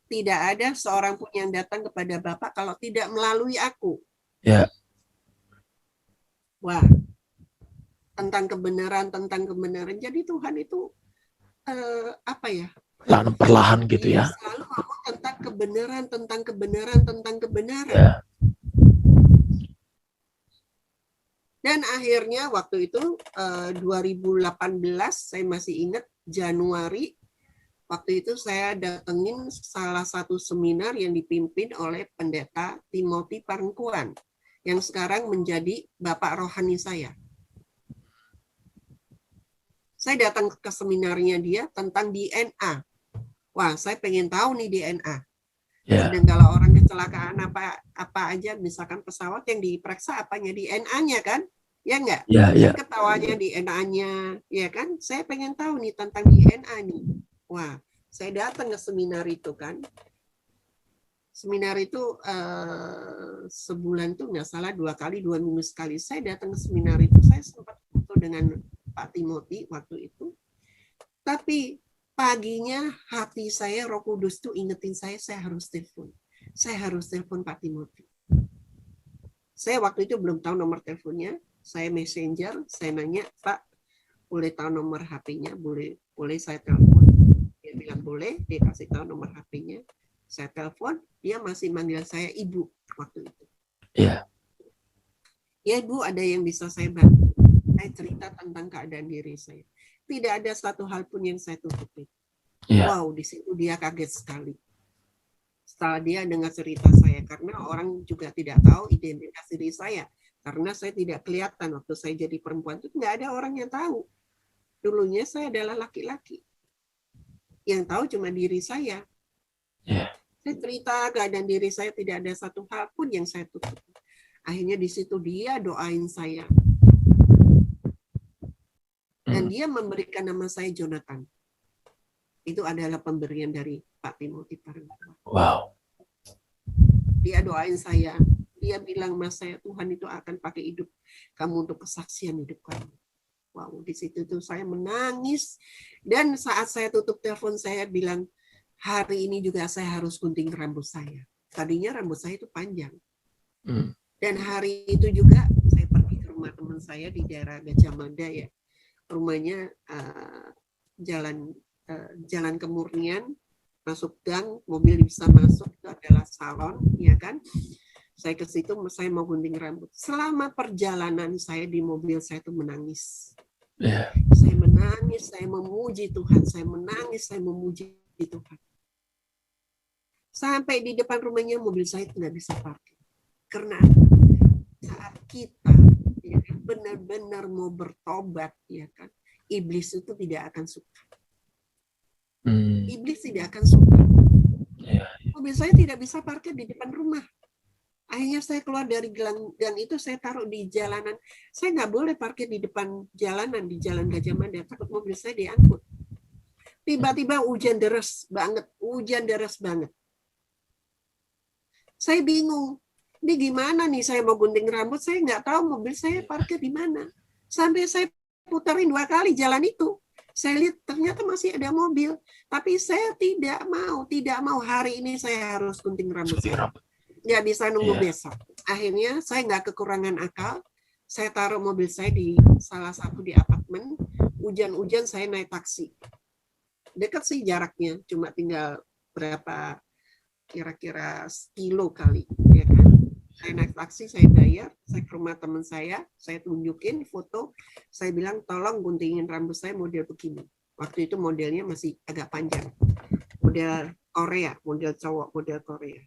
Tidak ada seorang pun yang datang kepada Bapa kalau tidak melalui aku.
Ya.
Wah, tentang kebenaran. Jadi Tuhan itu apa ya?
Perlahan gitu ya.
Selalu ngomong tentang kebenaran.
Ya.
Dan akhirnya waktu itu 2018 saya masih ingat Januari, waktu itu saya datengin salah satu seminar yang dipimpin oleh pendeta Timothy Parengkuan yang sekarang menjadi bapak rohani saya. Saya datang ke seminarnya dia tentang DNA. Wah, saya pengen tahu nih DNA. Yeah. Dan kalau orang kecelakaan apa aja, misalkan pesawat yang diperiksa apanya, DNA-nya kan? Ya enggak?
Yeah.
Ketawanya DNA-nya, ya kan? Saya pengen tahu nih tentang DNA nih. Wah, saya datang ke seminar itu kan. Seminar itu sebulan tuh nggak salah 2 minggu sekali. Saya datang ke seminar itu, saya sempat foto dengan Pak Timothy waktu itu. Tapi paginya hati saya, Roh Kudus tuh ingetin saya harus telepon. Saya harus telepon Pak Timothy. Saya waktu itu belum tahu nomor teleponnya. Saya messenger, saya nanya, Pak, boleh tahu nomor HP-nya? Boleh saya telepon? Dia bilang boleh, dia kasih tahu nomor HP-nya. Saya telepon, dia masih manggil saya Ibu waktu itu.
Iya.
Ya Ibu, ada yang bisa saya bantu. Saya cerita tentang keadaan diri saya. Tidak ada satu hal pun yang saya tutupi. Yeah. Wow, di situ dia kaget sekali. Setelah dia dengar cerita saya, karena orang juga tidak tahu identitas diri saya. Karena saya tidak kelihatan waktu saya jadi perempuan itu nggak ada orang yang tahu. Dulunya saya adalah laki-laki. Yang tahu cuma diri saya.
Yeah.
Saya cerita keadaan diri saya, tidak ada satu hal pun yang saya tutup. Akhirnya di situ dia doain saya. Dan dia memberikan nama saya Jonathan. Itu adalah pemberian dari Pak Timothy Parengkuan.
Wow.
Dia doain saya. Dia bilang, Mas, saya Tuhan itu akan pakai hidup kamu untuk kesaksian hidup kamu. Wow, di situ tuh saya menangis. Dan saat saya tutup telepon, saya bilang, hari ini juga saya harus gunting rambut saya. Tadinya rambut saya itu panjang. Dan hari itu juga saya pergi ke rumah teman saya di daerah Gajah Mada ya. Rumahnya jalan Kemurnian, masuk gang, mobil bisa masuk, itu adalah salon, ya kan? Saya ke situ, saya mau gunting rambut. Selama perjalanan saya di mobil, saya itu menangis.
Yeah.
Saya menangis, saya memuji Tuhan, saya menangis, saya memuji Tuhan. Sampai di depan rumahnya mobil saya tidak bisa parkir. Karena saat kita ya, benar-benar mau bertobat, ya kan, iblis itu tidak akan suka. Iblis tidak akan suka.
Yeah.
Mobil saya tidak bisa parkir di depan rumah. Akhirnya saya keluar dari gang itu, saya taruh di jalanan. Saya nggak boleh parkir di depan jalanan, di Jalan Gajah Mada, takut mobil saya diangkut. Tiba-tiba hujan deras banget. Saya bingung. Ini gimana nih saya mau gunting rambut, saya nggak tahu mobil saya parkir di mana. Sampai saya putarin 2 kali jalan itu. Saya lihat ternyata masih ada mobil. Tapi saya tidak mau. Hari ini saya harus gunting rambut saya. Nggak bisa nunggu besok. Akhirnya saya nggak kekurangan akal. Saya taruh mobil saya di salah satu di apartemen. Hujan-hujan saya naik taksi. Dekat sih jaraknya, cuma tinggal berapa kira-kira kilo kali, ya kan? Saya naik taksi, saya bayar, saya ke rumah teman saya tunjukin foto, saya bilang tolong guntingin rambut saya model begini. Waktu itu modelnya masih agak panjang, model Korea, model cowok, model Korea.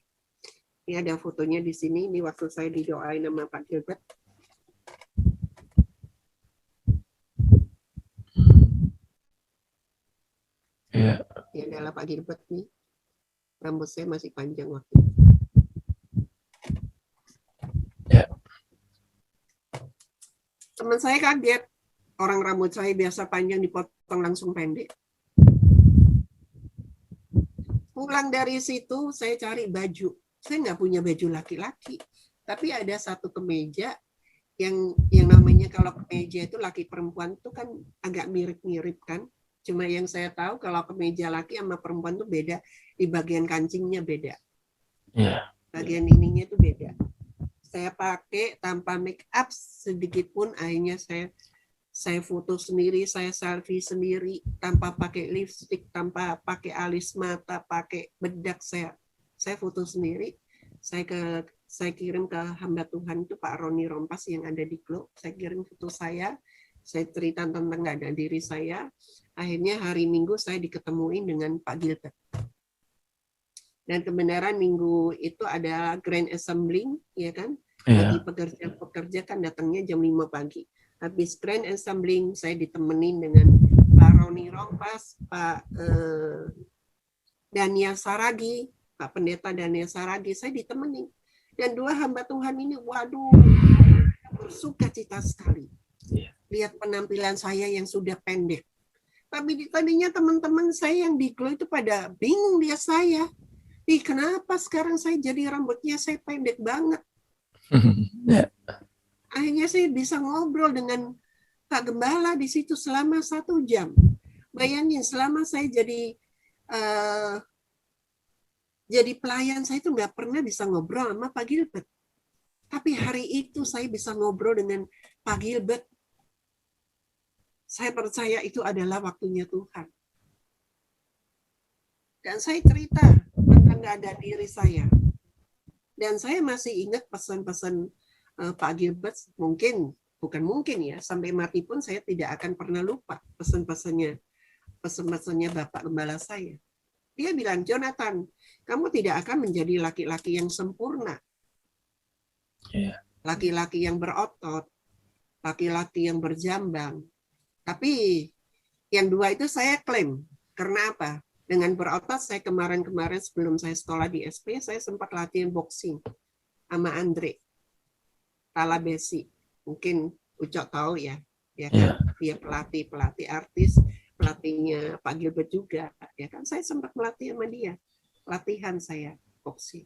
Ini ada fotonya di sini, ini waktu saya didoain sama Pak Gilbert.
Ya.
Ini adalah Pak Gilbert nih. Rambut saya masih panjang waktu itu.
Ya.
Teman saya kaget. Orang rambut saya biasa panjang dipotong langsung pendek. Pulang dari situ saya cari baju. Saya nggak punya baju laki-laki. Tapi ada satu kemeja yang namanya kalau kemeja itu laki perempuan itu kan agak mirip-mirip kan. Cuma yang saya tahu kalau kemeja laki sama perempuan itu beda, di bagian kancingnya beda.
Yeah.
Bagian ininya itu beda. Saya pakai tanpa make up sedikit pun, akhirnya saya foto sendiri, saya selfie sendiri, tanpa pakai lipstick, tanpa pakai alis mata, pakai bedak, saya foto sendiri. Saya kirim ke hamba Tuhan itu Pak Roni Rompas yang ada di Glow. Saya kirim foto saya cerita tentang keadaan diri saya. Akhirnya hari Minggu saya diketemuin dengan Pak Gilbert. Dan kebenaran Minggu itu ada Grand Assembling, ya kan? Bagi pekerja kan datangnya jam 5 pagi. Habis Grand Assembling saya ditemenin dengan Pak Roni Rompas, Pak Daniel Saragi, Pak Pendeta Daniel Saragi, saya ditemenin. Dan 2 hamba Tuhan ini, waduh, bersuka cita sekali. Lihat penampilan saya yang sudah pendek. Tapi tadinya teman-teman saya yang di Glow itu pada bingung lihat saya. Kenapa sekarang saya jadi rambutnya saya pendek banget? Akhirnya saya bisa ngobrol dengan Pak Gembala di situ selama 1 jam. Bayangin selama saya jadi pelayan, saya itu nggak pernah bisa ngobrol sama Pak Gilbert. Tapi hari itu saya bisa ngobrol dengan Pak Gilbert. Saya percaya itu adalah waktunya Tuhan. Dan saya cerita tentang keadaan diri saya. Dan saya masih ingat pesan-pesan Pak Gilbert, bukan mungkin ya, sampai mati pun saya tidak akan pernah lupa pesan-pesannya Bapak Gembala saya. Dia bilang, Jonathan, kamu tidak akan menjadi laki-laki yang sempurna. Laki-laki yang berotot, laki-laki yang berjambang. Tapi yang 2 itu saya klaim. Karena apa? Dengan berotot, saya kemarin sebelum saya sekolah di SP, saya sempat latihan boxing sama Andre Talabesi. Mungkin Ucok tahu ya kan? Dia pelatih artis, pelatihnya Pak Gilbert juga, ya kan? Saya sempat melatih sama dia. Latihan saya boxing.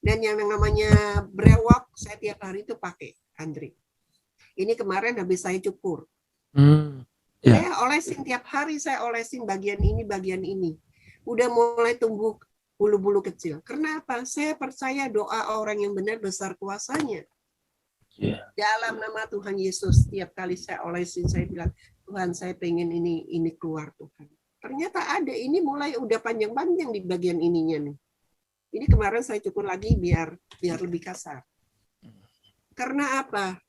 Dan yang namanya brewok, saya tiap hari itu pakai Andre. Ini kemarin habis saya cukur. Saya olesin tiap hari, saya olesin bagian ini. Udah mulai tumbuh bulu-bulu kecil. Kenapa? Saya percaya doa orang yang benar besar kuasanya. Dalam nama Tuhan Yesus, setiap kali saya olesin, saya bilang, Tuhan saya pengen ini keluar Tuhan. Ternyata ada, ini mulai udah panjang-panjang di bagian ininya nih. Ini kemarin saya cukur lagi biar lebih kasar. Karena apa?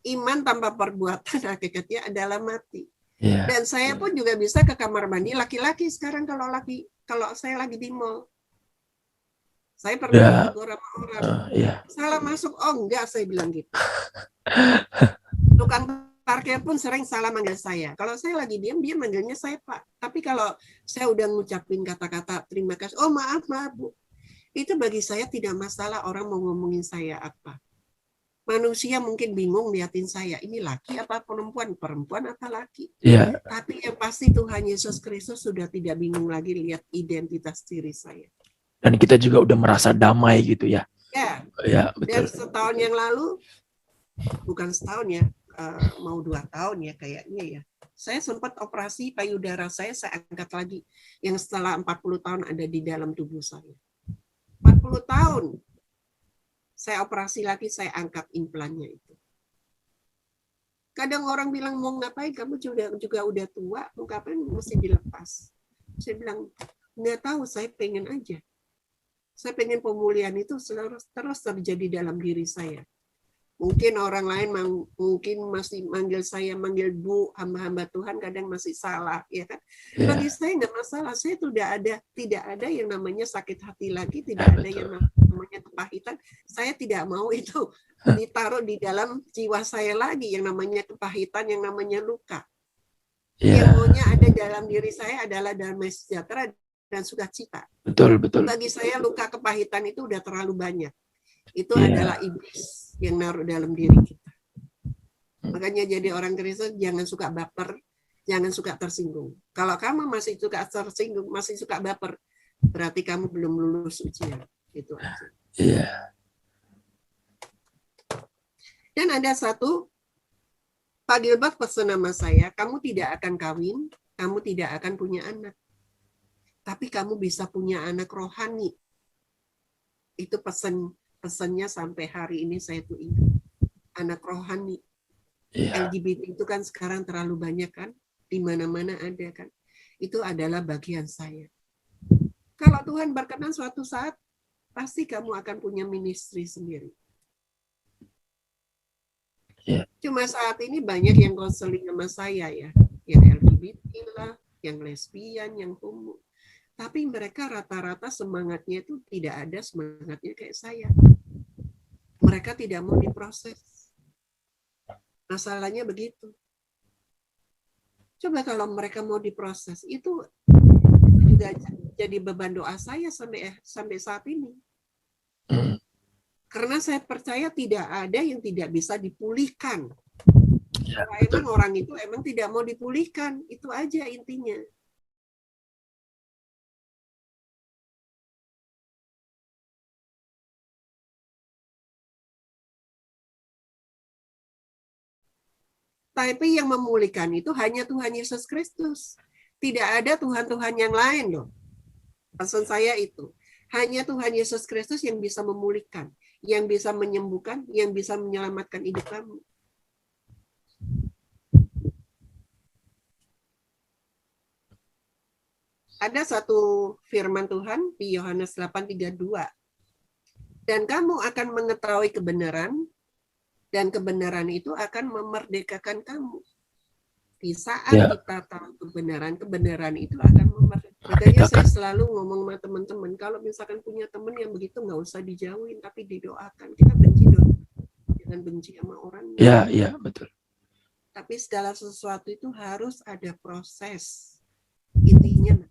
Iman tanpa perbuatan hakikatnya adalah mati. Dan saya pun juga bisa ke kamar mandi laki-laki sekarang kalau saya lagi di mall. Saya pernah tegur sama orang, salah masuk, enggak, saya bilang gitu. Tukang parkir pun sering salah manggil saya. Kalau saya lagi diam, dia manggilnya saya Pak. Tapi kalau saya udah ngucapin kata-kata terima kasih, oh maaf Bu. Itu bagi saya tidak masalah orang mau ngomongin saya apa. Manusia mungkin bingung liatin saya, ini laki apa perempuan, perempuan apa laki.
Iya.
Tapi yang pasti Tuhan Yesus Kristus sudah tidak bingung lagi lihat identitas diri saya.
Dan kita juga udah merasa damai gitu ya.
Ya,
ya
dan
betul.
setahun yang lalu, bukan setahun ya, mau 2 tahun ya kayaknya ya, saya sempat operasi payudara saya angkat lagi, yang setelah 40 tahun ada di dalam tubuh saya. 40 tahun saya operasi lagi, saya angkat implannya itu. Kadang orang bilang, mau ngapain, kamu juga udah tua, mau ngapain mesti dilepas. Saya bilang, nggak tahu, saya pengen aja. Saya pengen pemulihan itu terus terjadi dalam diri saya. Mungkin orang lain mungkin masih manggil Bu, hamba-hamba Tuhan kadang masih salah, ya kan? Yeah. Bagi saya nggak masalah. Saya tidak ada yang namanya sakit hati lagi, tidak ada yang namanya kepahitan. Saya tidak mau itu ditaruh di dalam jiwa saya lagi yang namanya kepahitan, yang namanya luka. Yeah. Yang maunya ada dalam diri saya adalah damai sejahtera dan sukacita.
Betul.
Bagi saya luka kepahitan itu udah terlalu banyak. Itu adalah iblis yang naruh dalam diri kita. Makanya jadi orang Kristen jangan suka baper, jangan suka tersinggung. Kalau kamu masih suka tersinggung, masih suka baper, berarti kamu belum lulus ujian. Itu aja.
Iya.
Dan ada satu, Pak Gilbert pesan nama saya, kamu tidak akan kawin, kamu tidak akan punya anak. Tapi kamu bisa punya anak rohani. Itu pesannya sampai hari ini saya tuh ingat. Anak rohani. Yeah. LGBT itu kan sekarang terlalu banyak kan, di mana-mana ada kan. Itu adalah bagian saya. Kalau Tuhan berkenan suatu saat, pasti kamu akan punya ministry sendiri. Yeah. Cuma saat ini banyak yang konseling sama saya ya, yang LGBT lah, yang lesbian, yang homo. Tapi mereka rata-rata semangatnya itu tidak ada semangatnya kayak saya. Mereka tidak mau diproses. Masalahnya begitu. Coba kalau mereka mau diproses, itu juga jadi beban doa saya sampai saat ini. Karena saya percaya tidak ada yang tidak bisa dipulihkan. Ya, emang orang itu emang tidak mau dipulihkan, itu aja intinya. Tapi yang memulihkan itu hanya Tuhan Yesus Kristus. Tidak ada Tuhan-Tuhan yang lain loh. Pesan saya itu. Hanya Tuhan Yesus Kristus yang bisa memulihkan, yang bisa menyembuhkan, yang bisa menyelamatkan hidup kamu. Ada satu firman Tuhan di Yohanes 8:32. Dan kamu akan mengetahui kebenaran, dan kebenaran itu akan memerdekakan kamu. Di saat kita tahu kebenaran itu akan memerdekakan. Makanya saya selalu ngomong sama teman-teman, kalau misalkan punya teman yang begitu, nggak usah dijauhin, tapi didoakan. Kita benci dong, jangan benci sama orang.
Iya, betul.
Tapi segala sesuatu itu harus ada proses. Intinya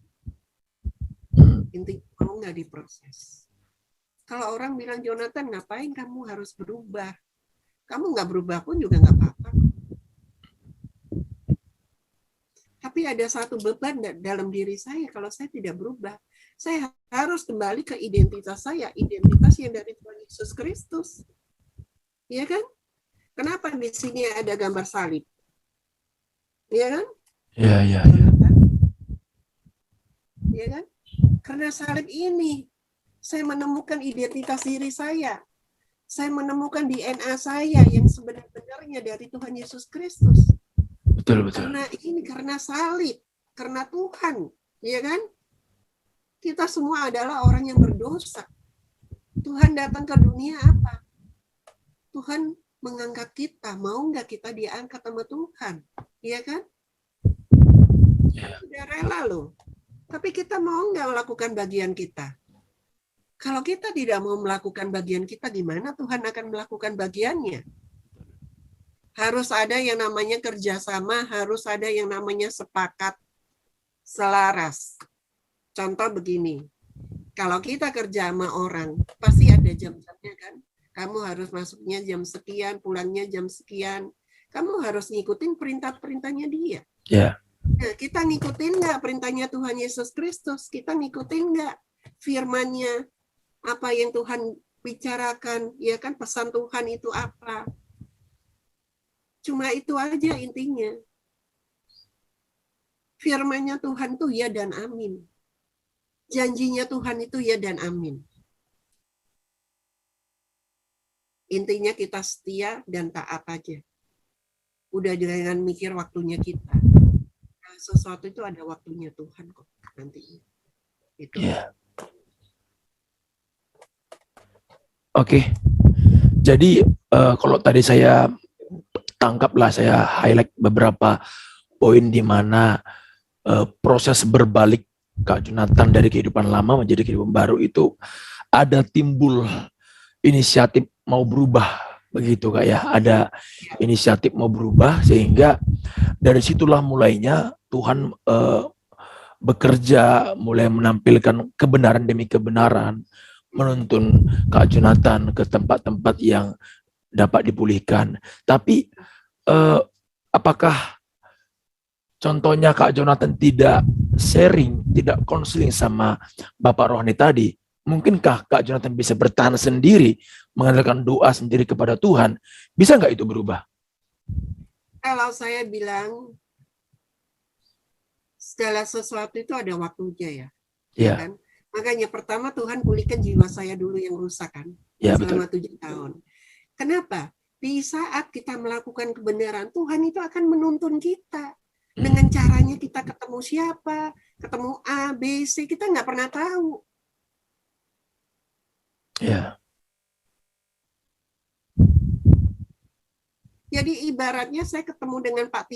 mau nggak diproses. Kalau orang bilang, Jonathan, ngapain kamu harus berubah? Kamu nggak berubah pun juga nggak apa-apa. Tapi ada satu beban dalam diri saya kalau saya tidak berubah. Saya harus kembali ke identitas saya, identitas yang dari Tuhan Yesus Kristus. Iya kan? Kenapa di sini ada gambar salib? Iya kan?
Iya.
Iya kan? Karena salib ini, saya menemukan identitas diri saya. Saya menemukan DNA saya yang sebenarnya dari Tuhan Yesus Kristus.
Betul.
Karena salib, karena Tuhan, ya kan? Kita semua adalah orang yang berdosa. Tuhan datang ke dunia apa? Tuhan mengangkat kita, mau nggak kita diangkat sama Tuhan, ya kan? Sudah rela loh. Tapi kita mau nggak melakukan bagian kita? Kalau kita tidak mau melakukan bagian kita, gimana Tuhan akan melakukan bagiannya? Harus ada yang namanya kerjasama, harus ada yang namanya sepakat, selaras. Contoh begini, kalau kita kerja sama orang, pasti ada jam-jamnya kan? Kamu harus masuknya jam sekian, pulangnya jam sekian. Kamu harus ngikutin perintah-perintahnya dia.
Ya.
Nah, kita ngikutin nggak perintahnya Tuhan Yesus Kristus? Kita ngikutin nggak firman-Nya? Apa yang Tuhan bicarakan? Ya kan, pesan Tuhan itu apa? Cuma itu aja intinya. Firman-Nya Tuhan itu ya dan amin. Janjinya Tuhan itu ya dan amin. Intinya kita setia dan taat aja. Udah jangan mikir waktunya kita. Nah, sesuatu itu ada waktunya Tuhan kok nantinya. Itu.
Yeah. Oke. Jadi kalau tadi saya tangkaplah, saya highlight beberapa poin di mana proses berbalik Kak Jonathan dari kehidupan lama menjadi kehidupan baru itu ada timbul inisiatif mau berubah, begitu Kak ya. Ada inisiatif mau berubah, sehingga dari situlah mulainya Tuhan bekerja, mulai menampilkan kebenaran demi kebenaran, menuntun Kak Jonathan ke tempat-tempat yang dapat dipulihkan. Tapi apakah contohnya Kak Jonathan tidak sharing, tidak konseling sama Bapak Rohani tadi, mungkinkah Kak Jonathan bisa bertahan sendiri, mengandalkan doa sendiri kepada Tuhan? Bisa nggak itu berubah?
Kalau saya bilang, segala sesuatu itu ada waktunya ya.
Ya.
Kan? Makanya pertama Tuhan pulihkan jiwa saya dulu yang rusak kan.
Ya,
selama
betul.
7 tahun. Kenapa? Di saat kita melakukan kebenaran, Tuhan itu akan menuntun kita. Dengan caranya kita ketemu siapa, ketemu A, B, C, kita nggak pernah tahu.
Ya.
Jadi ibaratnya saya ketemu dengan Pak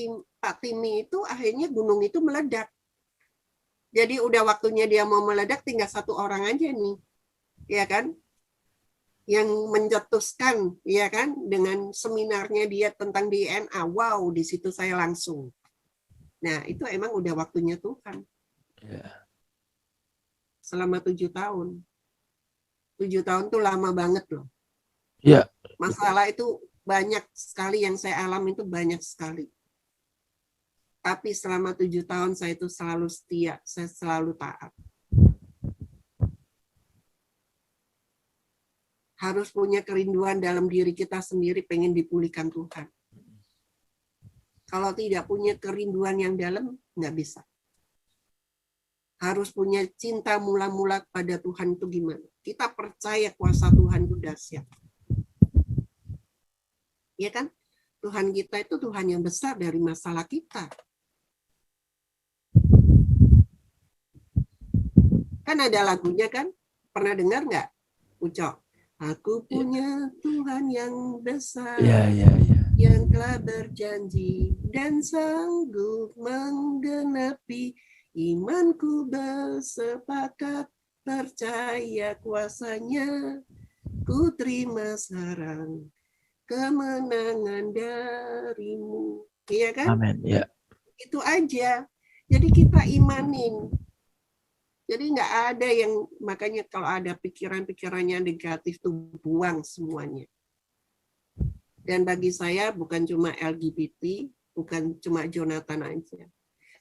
Timi itu, akhirnya gunung itu meledak. Jadi udah waktunya dia mau meledak, tinggal 1 orang aja nih, ya kan? Yang mencetuskan, ya kan? Dengan seminarnya dia tentang DNA, wow, di situ saya langsung. Nah, itu emang udah waktunya Tuhan.
Ya.
Selama 7 tahun. 7 tahun tuh lama banget loh.
Ya.
Masalah itu banyak sekali yang saya alami, itu banyak sekali. Tapi selama 7 tahun saya itu selalu setia, saya selalu taat. Harus punya kerinduan dalam diri kita sendiri, pengen dipulihkan Tuhan. Kalau tidak punya kerinduan yang dalam, nggak bisa. Harus punya cinta mula-mula pada Tuhan itu gimana? Kita percaya kuasa Tuhan itu dahsyat. Ya kan? Tuhan kita itu Tuhan yang besar dari masalah kita. Kan ada lagunya kan? Pernah dengar nggak, Ucok? Aku punya Tuhan yang besar.
Ya.
Yang telah berjanji dan sanggup menggenapi, imanku bersepakat percaya kuasanya, ku terima sekarang kemenangan darimu. Iya kan?
Amin. Ya.
Itu aja. Jadi kita imanin. Jadi nggak ada yang, makanya kalau ada pikiran-pikiran yang negatif tuh buang semuanya. Dan bagi saya bukan cuma LGBT, bukan cuma Jonathan aja.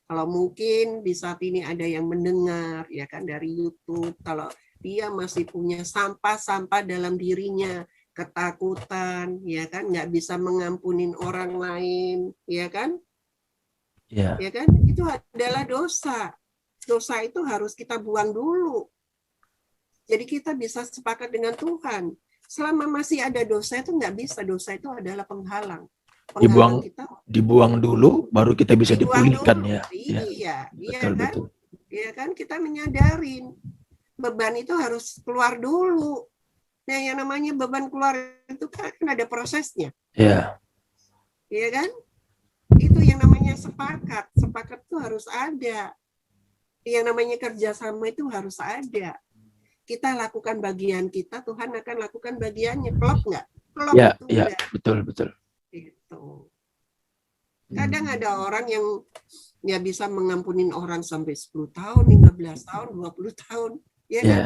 Kalau mungkin di saat ini ada yang mendengar ya kan dari YouTube, kalau dia masih punya sampah-sampah dalam dirinya, ketakutan, ya kan, nggak bisa mengampunin orang lain, ya kan?
Ya.
Ya kan? Itu adalah dosa. Dosa itu harus kita buang dulu. Jadi kita bisa sepakat dengan Tuhan. Selama masih ada dosa itu nggak bisa. Dosa itu adalah penghalang.
Dibuang dulu, baru kita bisa dipulihkan ya.
Iya,
betul,
kan?
Betul.
Iya kan, kita menyadarin beban itu harus keluar dulu. Nah, yang namanya beban keluar itu kan ada prosesnya.
Iya.
Iya kan? Itu yang namanya sepakat. Sepakat itu harus ada. Yang namanya kerjasama itu harus ada. Kita lakukan bagian kita, Tuhan akan lakukan bagiannya. Klop nggak? Klop
ya,
itu
ya,
udah.
betul.
Gitu. Kadang ada orang yang nggak bisa mengampunin orang sampai 10 tahun, 15 tahun, 20 tahun. Ya kan?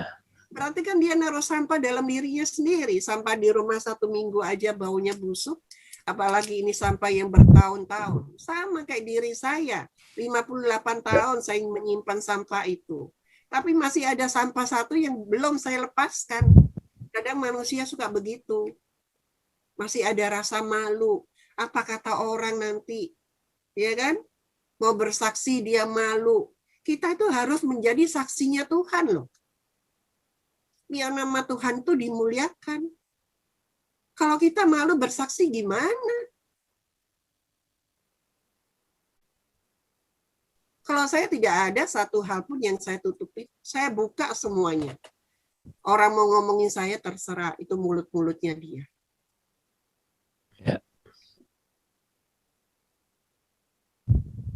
Berarti kan dia naruh sampah dalam dirinya sendiri. Sampah di rumah 1 minggu aja baunya busuk. Apalagi ini sampah yang bertahun-tahun. Sama kayak diri saya. 58 tahun saya menyimpan sampah itu. Tapi masih ada sampah satu yang belum saya lepaskan. Kadang manusia suka begitu. Masih ada rasa malu. Apa kata orang nanti? Ya kan? Mau bersaksi dia malu. Kita itu harus menjadi saksinya Tuhan loh. Biar nama Tuhan itu dimuliakan. Kalau kita malu bersaksi gimana? Kalau saya tidak ada satu hal pun yang saya tutupi, saya buka semuanya. Orang mau ngomongin saya terserah, itu mulut-mulutnya dia.
Ya.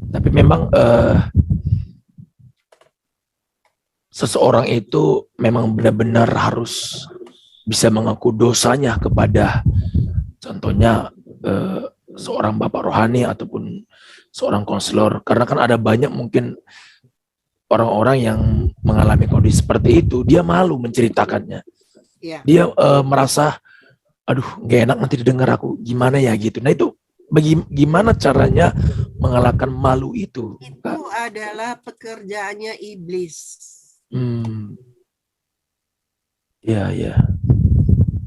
Tapi memang seseorang itu memang benar-benar harus bisa mengaku dosanya kepada contohnya seorang bapak rohani ataupun seorang konselor, karena kan ada banyak mungkin orang-orang yang mengalami kondisi seperti itu, dia malu menceritakannya. Ya. Dia merasa aduh gak enak nanti didengar aku gimana ya gitu. Nah itu gimana caranya mengalahkan malu itu?
Itu adalah pekerjaannya iblis.
Ya, ya.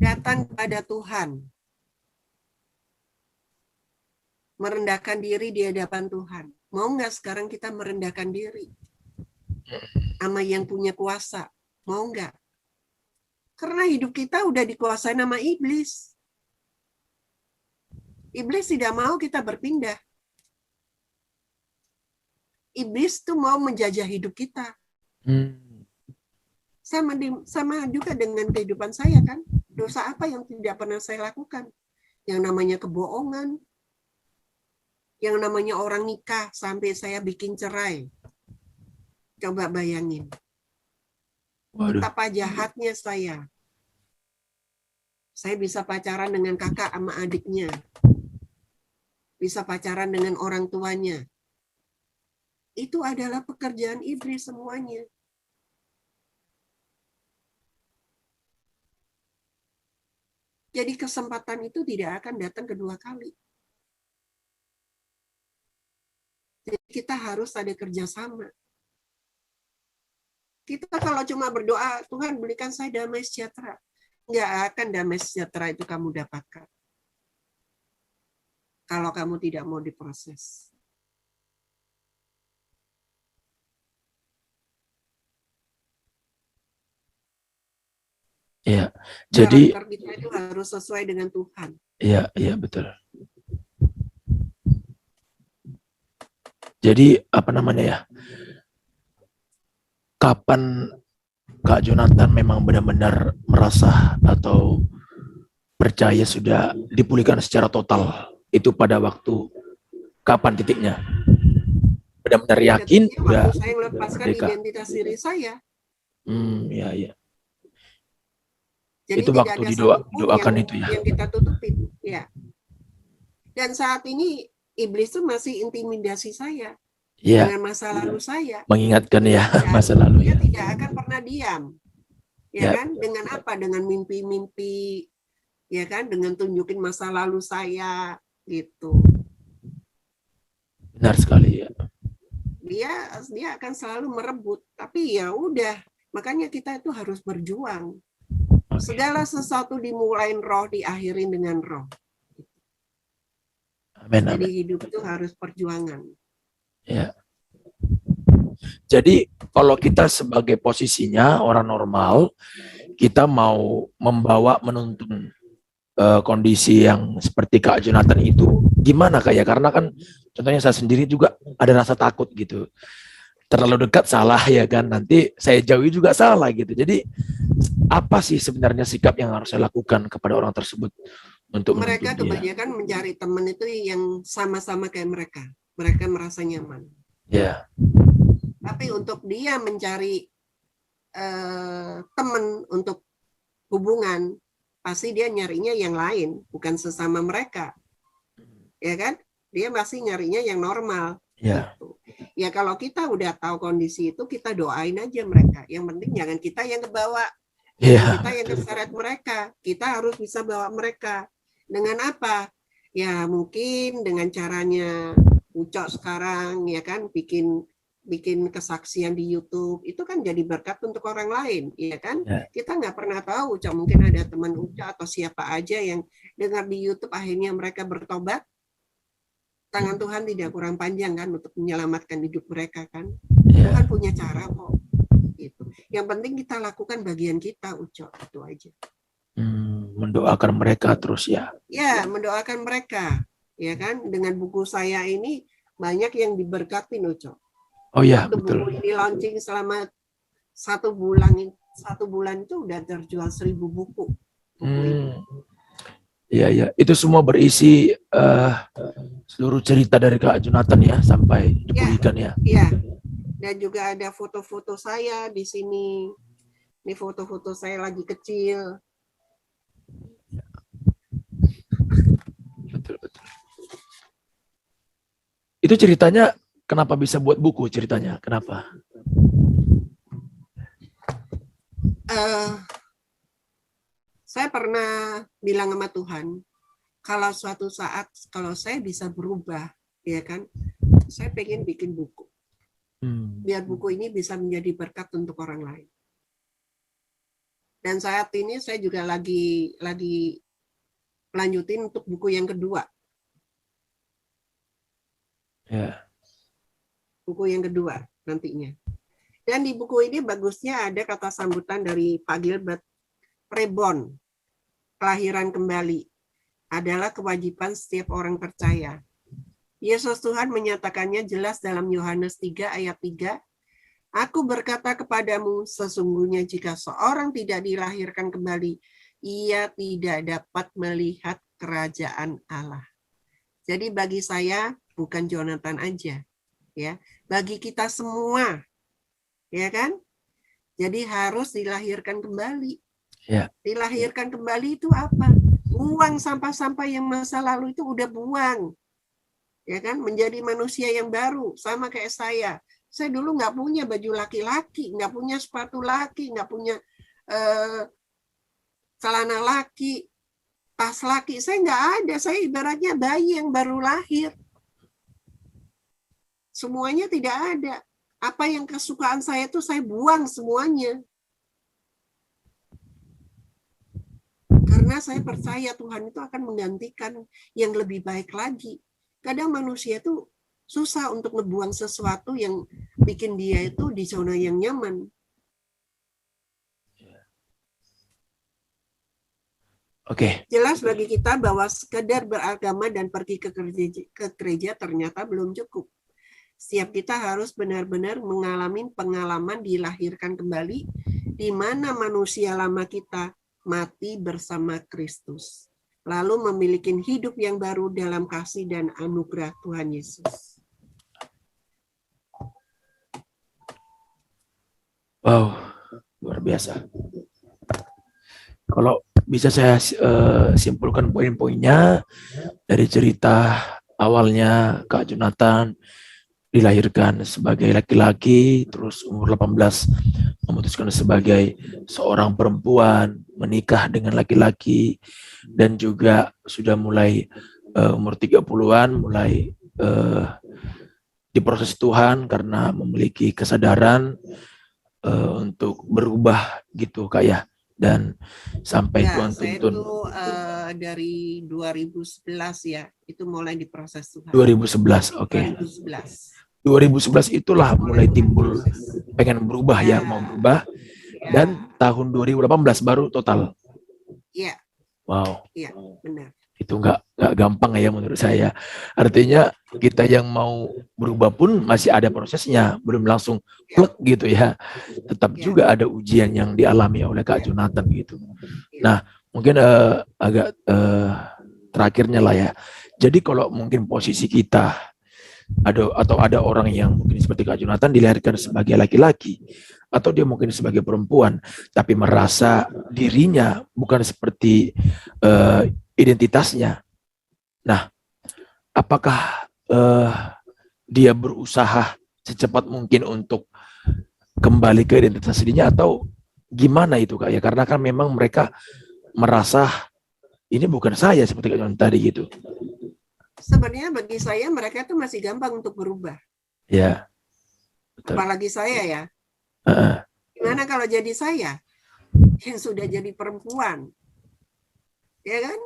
Datang kepada Tuhan. Merendahkan diri di hadapan Tuhan. Mau nggak sekarang kita merendahkan diri? Sama yang punya kuasa. Mau nggak? Karena hidup kita udah dikuasai nama iblis. Iblis tidak mau kita berpindah. Iblis tuh mau menjajah hidup kita. Sama juga dengan kehidupan saya kan. Dosa apa yang tidak pernah saya lakukan? Yang namanya kebohongan. Yang namanya orang nikah sampai saya bikin cerai. Coba bayangin. Betapa jahatnya saya. Saya bisa pacaran dengan kakak sama adiknya. Bisa pacaran dengan orang tuanya. Itu adalah pekerjaan iblis semuanya. Jadi kesempatan itu tidak akan datang kedua kali. Jadi kita harus ada kerjasama. Kita kalau cuma berdoa, Tuhan berikan saya damai sejahtera. Nggak akan damai sejahtera itu kamu dapatkan. Kalau kamu tidak mau diproses.
Ya, jadi
karakter kita itu harus sesuai dengan Tuhan.
Iya, iya betul. Jadi apa namanya ya? Kapan Kak Jonathan memang benar-benar merasa atau percaya sudah dipulihkan secara total? Itu pada waktu kapan titiknya? Benar-benar yakin
udah saya melepaskan identitas diri saya.
Iya, iya.
Jadi
itu waktu didoakan itu ya.
Yang kita tutupin, ya. Dan saat ini iblis itu masih intimidasi saya dengan masa lalu saya.
Mengingatkan ya masa lalu
ya. Dia tidak akan pernah diam, ya kan? Dengan apa? Dengan mimpi-mimpi, ya kan? Dengan tunjukin masa lalu saya, gitu.
Benar sekali ya.
Dia akan selalu merebut, tapi ya udah. Makanya kita itu harus berjuang. Segala sesuatu dimulain roh, diakhirin dengan roh.
Amin,
Jadi hidup itu harus perjuangan.
Ya. Jadi kalau kita sebagai posisinya orang normal, kita mau menuntun kondisi yang seperti Kak Jonathan itu, gimana Kak ya? Karena kan contohnya saya sendiri juga ada rasa takut gitu. Terlalu dekat salah ya kan, nanti saya jauhi juga salah gitu. Jadi apa sih sebenarnya sikap yang harus saya lakukan kepada orang tersebut untuk
mereka kebanyakan mencari teman itu yang sama-sama kayak mereka. Mereka merasa nyaman.
Ya.
Tapi untuk dia mencari teman untuk hubungan, pasti dia nyarinya yang lain, bukan sesama mereka. Ya kan? Dia masih nyarinya yang normal.
Ya.
Gitu. Ya kalau kita udah tahu kondisi itu, kita doain aja mereka. Yang penting jangan kita yang kebawa. Kita yang keseret mereka, kita harus bisa bawa mereka. Dengan apa? Ya mungkin dengan caranya Ucok sekarang ya kan bikin kesaksian di YouTube itu kan jadi berkat untuk orang lain, ya kan? Kita nggak pernah tahu, Ucok mungkin ada teman Ucok atau siapa aja yang dengar di YouTube akhirnya mereka bertobat. Tangan Tuhan tidak kurang panjang kan untuk menyelamatkan hidup mereka kan. Tuhan punya cara kok. Gitu. Yang penting kita lakukan bagian kita, Ucok, itu aja.
Mendoakan mereka terus ya.
Ya, mendoakan mereka, ya kan. Dengan buku saya ini banyak yang diberkati, Ucok.
Oh ya,
betul. Buku ini launching selama 1 bulan itu udah terjual 1.000 buku.
Iya, itu semua berisi seluruh cerita dari Kak Jonathan ya sampai dipulihkan ya.
Iya. Dan juga ada foto-foto saya di sini. Ini foto-foto saya lagi kecil.
Betul. Itu ceritanya kenapa bisa buat buku ceritanya? Kenapa?
Saya pernah bilang sama Tuhan, kalau suatu saat kalau saya bisa berubah, ya kan, saya pengen bikin buku. Biar buku ini bisa menjadi berkat untuk orang lain. Dan saat ini saya juga lagi lanjutin untuk buku yang kedua.
Ya.
Buku yang kedua nantinya. Dan di buku ini bagusnya ada kata sambutan dari Pak Gilbert, reborn, kelahiran kembali, adalah kewajiban setiap orang percaya. Yesus Tuhan menyatakannya jelas dalam Yohanes 3 ayat 3, Aku berkata kepadamu, sesungguhnya jika seorang tidak dilahirkan kembali, ia tidak dapat melihat kerajaan Allah. Jadi bagi saya, bukan Jonathan aja, ya, bagi kita semua, ya kan? Jadi harus dilahirkan kembali.
Ya.
Dilahirkan kembali itu apa? Buang sampah-sampah yang masa lalu itu udah buang. Ya kan, menjadi manusia yang baru, sama kayak saya. Saya dulu nggak punya baju laki-laki, nggak punya sepatu laki, nggak punya celana laki, tas laki. Saya nggak ada, saya ibaratnya bayi yang baru lahir. Semuanya tidak ada. Apa yang kesukaan saya itu saya buang semuanya. Karena saya percaya Tuhan itu akan menggantikan yang lebih baik lagi. Kadang manusia itu susah untuk ngebuang sesuatu yang bikin dia itu di zona yang nyaman.
Oke.
Jelas bagi kita bahwa sekedar beragama dan pergi ke gereja ternyata belum cukup. Setiap kita harus benar-benar mengalami pengalaman dilahirkan kembali, di mana manusia lama kita mati bersama Kristus, lalu memiliki hidup yang baru dalam kasih dan anugerah Tuhan Yesus.
Wow, luar biasa. Kalau bisa saya simpulkan poin-poinnya dari cerita awalnya Kak Jonathan dilahirkan sebagai laki-laki, terus umur 18 memutuskan sebagai seorang perempuan, menikah dengan laki-laki, dan juga sudah mulai umur 30-an mulai diproses Tuhan karena memiliki kesadaran untuk berubah gitu Kak ya, dan sampai Tuhan tuntun.
Saya itu dari 2011 ya, itu mulai diproses Tuhan.
2011, oke. 2011 itulah mulai timbul pengen berubah ya, mau berubah, dan tahun 2018 baru total.
Iya.
Wow.
Iya, benar.
Itu nggak gampang ya menurut saya. Artinya kita yang mau berubah pun masih ada prosesnya, belum langsung plek gitu ya. Tetap juga ada ujian yang dialami oleh Kak Jonathan gitu. Nah, mungkin agak terakhirnya lah ya. Jadi kalau mungkin posisi kita ada orang yang mungkin seperti Kak Jonathan dilahirkan sebagai laki-laki, atau dia mungkin sebagai perempuan, tapi merasa dirinya bukan seperti identitasnya. Nah, apakah dia berusaha secepat mungkin untuk kembali ke identitas dirinya, atau gimana itu Kak ya? Karena kan memang mereka merasa ini bukan saya seperti yang tadi gitu.
Sebenarnya bagi saya mereka tuh masih gampang untuk berubah.
Ya. Betul.
Apalagi saya ya. Gimana kalau jadi saya yang sudah jadi perempuan, ya kan?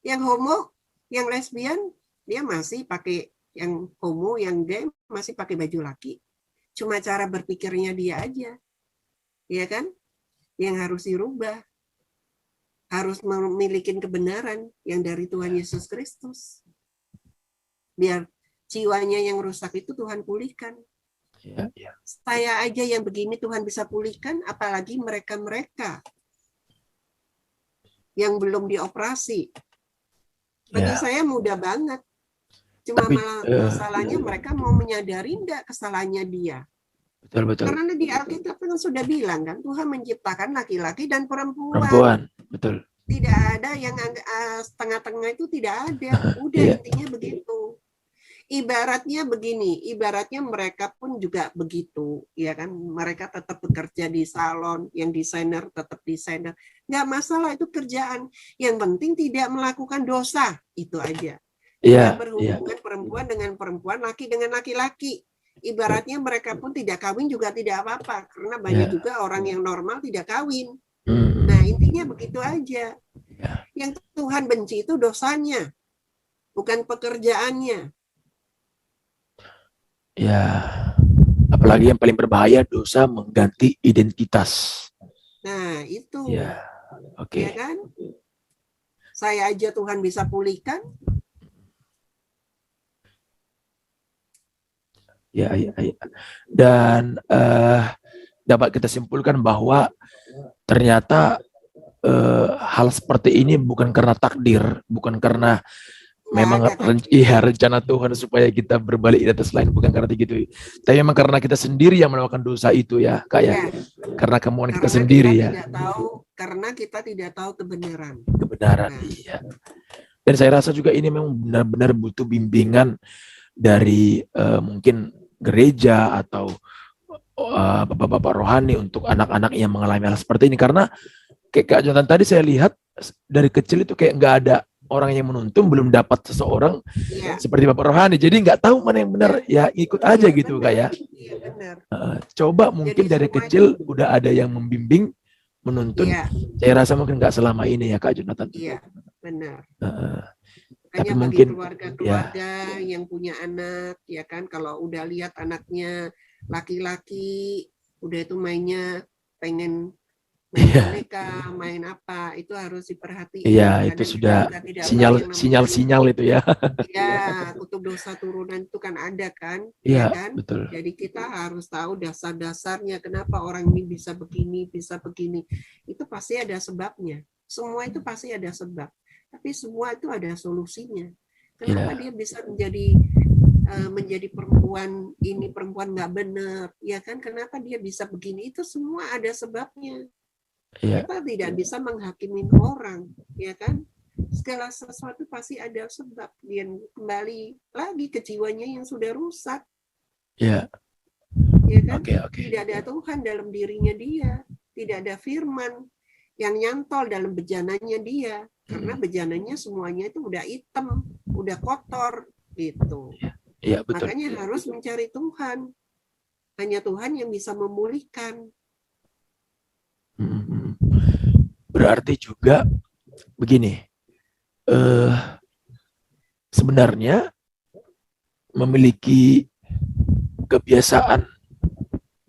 Yang homo, yang lesbian, dia masih pakai, yang homo, yang gay masih pakai baju laki. Cuma cara berpikirnya dia aja, ya kan? Yang harus dirubah, harus memiliki kebenaran yang dari Tuhan Yesus Kristus. Biar jiwanya yang rusak itu Tuhan pulihkan.
Ya, ya.
Saya aja yang begini Tuhan bisa pulihkan, apalagi mereka-mereka yang belum dioperasi. Bagi saya mudah banget. Cuma masalahnya mereka mau menyadari enggak kesalahannya dia.
Betul.
Karena di Alkitab kan sudah bilang kan, Tuhan menciptakan laki-laki dan perempuan.
Perempuan, betul.
Tidak ada yang setengah-tengah itu, tidak ada. Udah intinya begitu. Ibaratnya begini, ibaratnya mereka pun juga begitu, ya kan? Mereka tetap bekerja di salon, yang desainer tetap desainer. Nggak masalah, itu kerjaan. Yang penting tidak melakukan dosa, itu aja. Tidak berhubungan perempuan dengan perempuan, laki dengan laki-laki. Ibaratnya mereka pun tidak kawin juga tidak apa-apa, karena banyak juga orang yang normal tidak kawin. Nah, intinya begitu aja. Yang Tuhan benci itu dosanya, bukan pekerjaannya.
Ya, apalagi yang paling berbahaya, dosa mengganti identitas.
Nah, itu.
Ya, oke.
Ya kan? Saya aja Tuhan bisa pulihkan.
Ya. Dan dapat kita simpulkan bahwa ternyata hal seperti ini bukan karena takdir, bukan karena memang rencana Tuhan supaya kita berbalik di atas lain, bukan karena gitu. Tapi memang karena kita sendiri yang melakukan dosa itu ya, Kak ya. Karena kemauan kita sendiri ya.
Karena kita tidak tahu kebenaran.
Iya. Dan saya rasa juga ini memang benar-benar butuh bimbingan dari mungkin gereja atau bapak-bapak rohani untuk anak-anak yang mengalami hal seperti ini. Karena kayak Kak Jonathan tadi saya lihat dari kecil itu kayak nggak ada orang yang menuntun, belum dapat seseorang seperti bapak rohani, jadi nggak tahu mana yang benar, ya ikut aja gitu Kak ya. Coba mungkin jadi dari kecil itu udah ada yang membimbing, menuntun. Saya rasa mungkin nggak selama ini ya Kak Jonathan.
Iya benar.
Tapi
bagi
mungkin
keluarga-keluarga yang punya anak, ya kan, kalau udah lihat anaknya laki-laki, udah itu mainnya pengen main boneka, main apa, itu harus diperhatikan.
Iya, itu sudah sinyal-sinyal itu ya.
Iya, kutub dosa turunan itu kan ada kan,
ya
kan?
Betul.
Jadi kita harus tahu dasar-dasarnya kenapa orang ini bisa begini. Itu pasti ada sebabnya. Semua itu pasti ada sebab. Tapi semua itu ada solusinya. Kenapa dia bisa menjadi perempuan ini, perempuan nggak benar, ya kan? Kenapa dia bisa begini? Itu semua ada sebabnya. Kita tidak bisa menghakimi orang, ya kan? Segala sesuatu pasti ada sebab. Dia kembali lagi ke jiwanya yang sudah rusak. Ya kan? Tidak ada Tuhan dalam dirinya dia. Tidak ada firman yang nyantol dalam bejananya dia. Karena bejananya semuanya itu udah hitam, udah kotor, gitu. Betul. Makanya harus mencari Tuhan. Hanya Tuhan yang bisa memulihkan.
Berarti juga begini, sebenarnya memiliki kebiasaan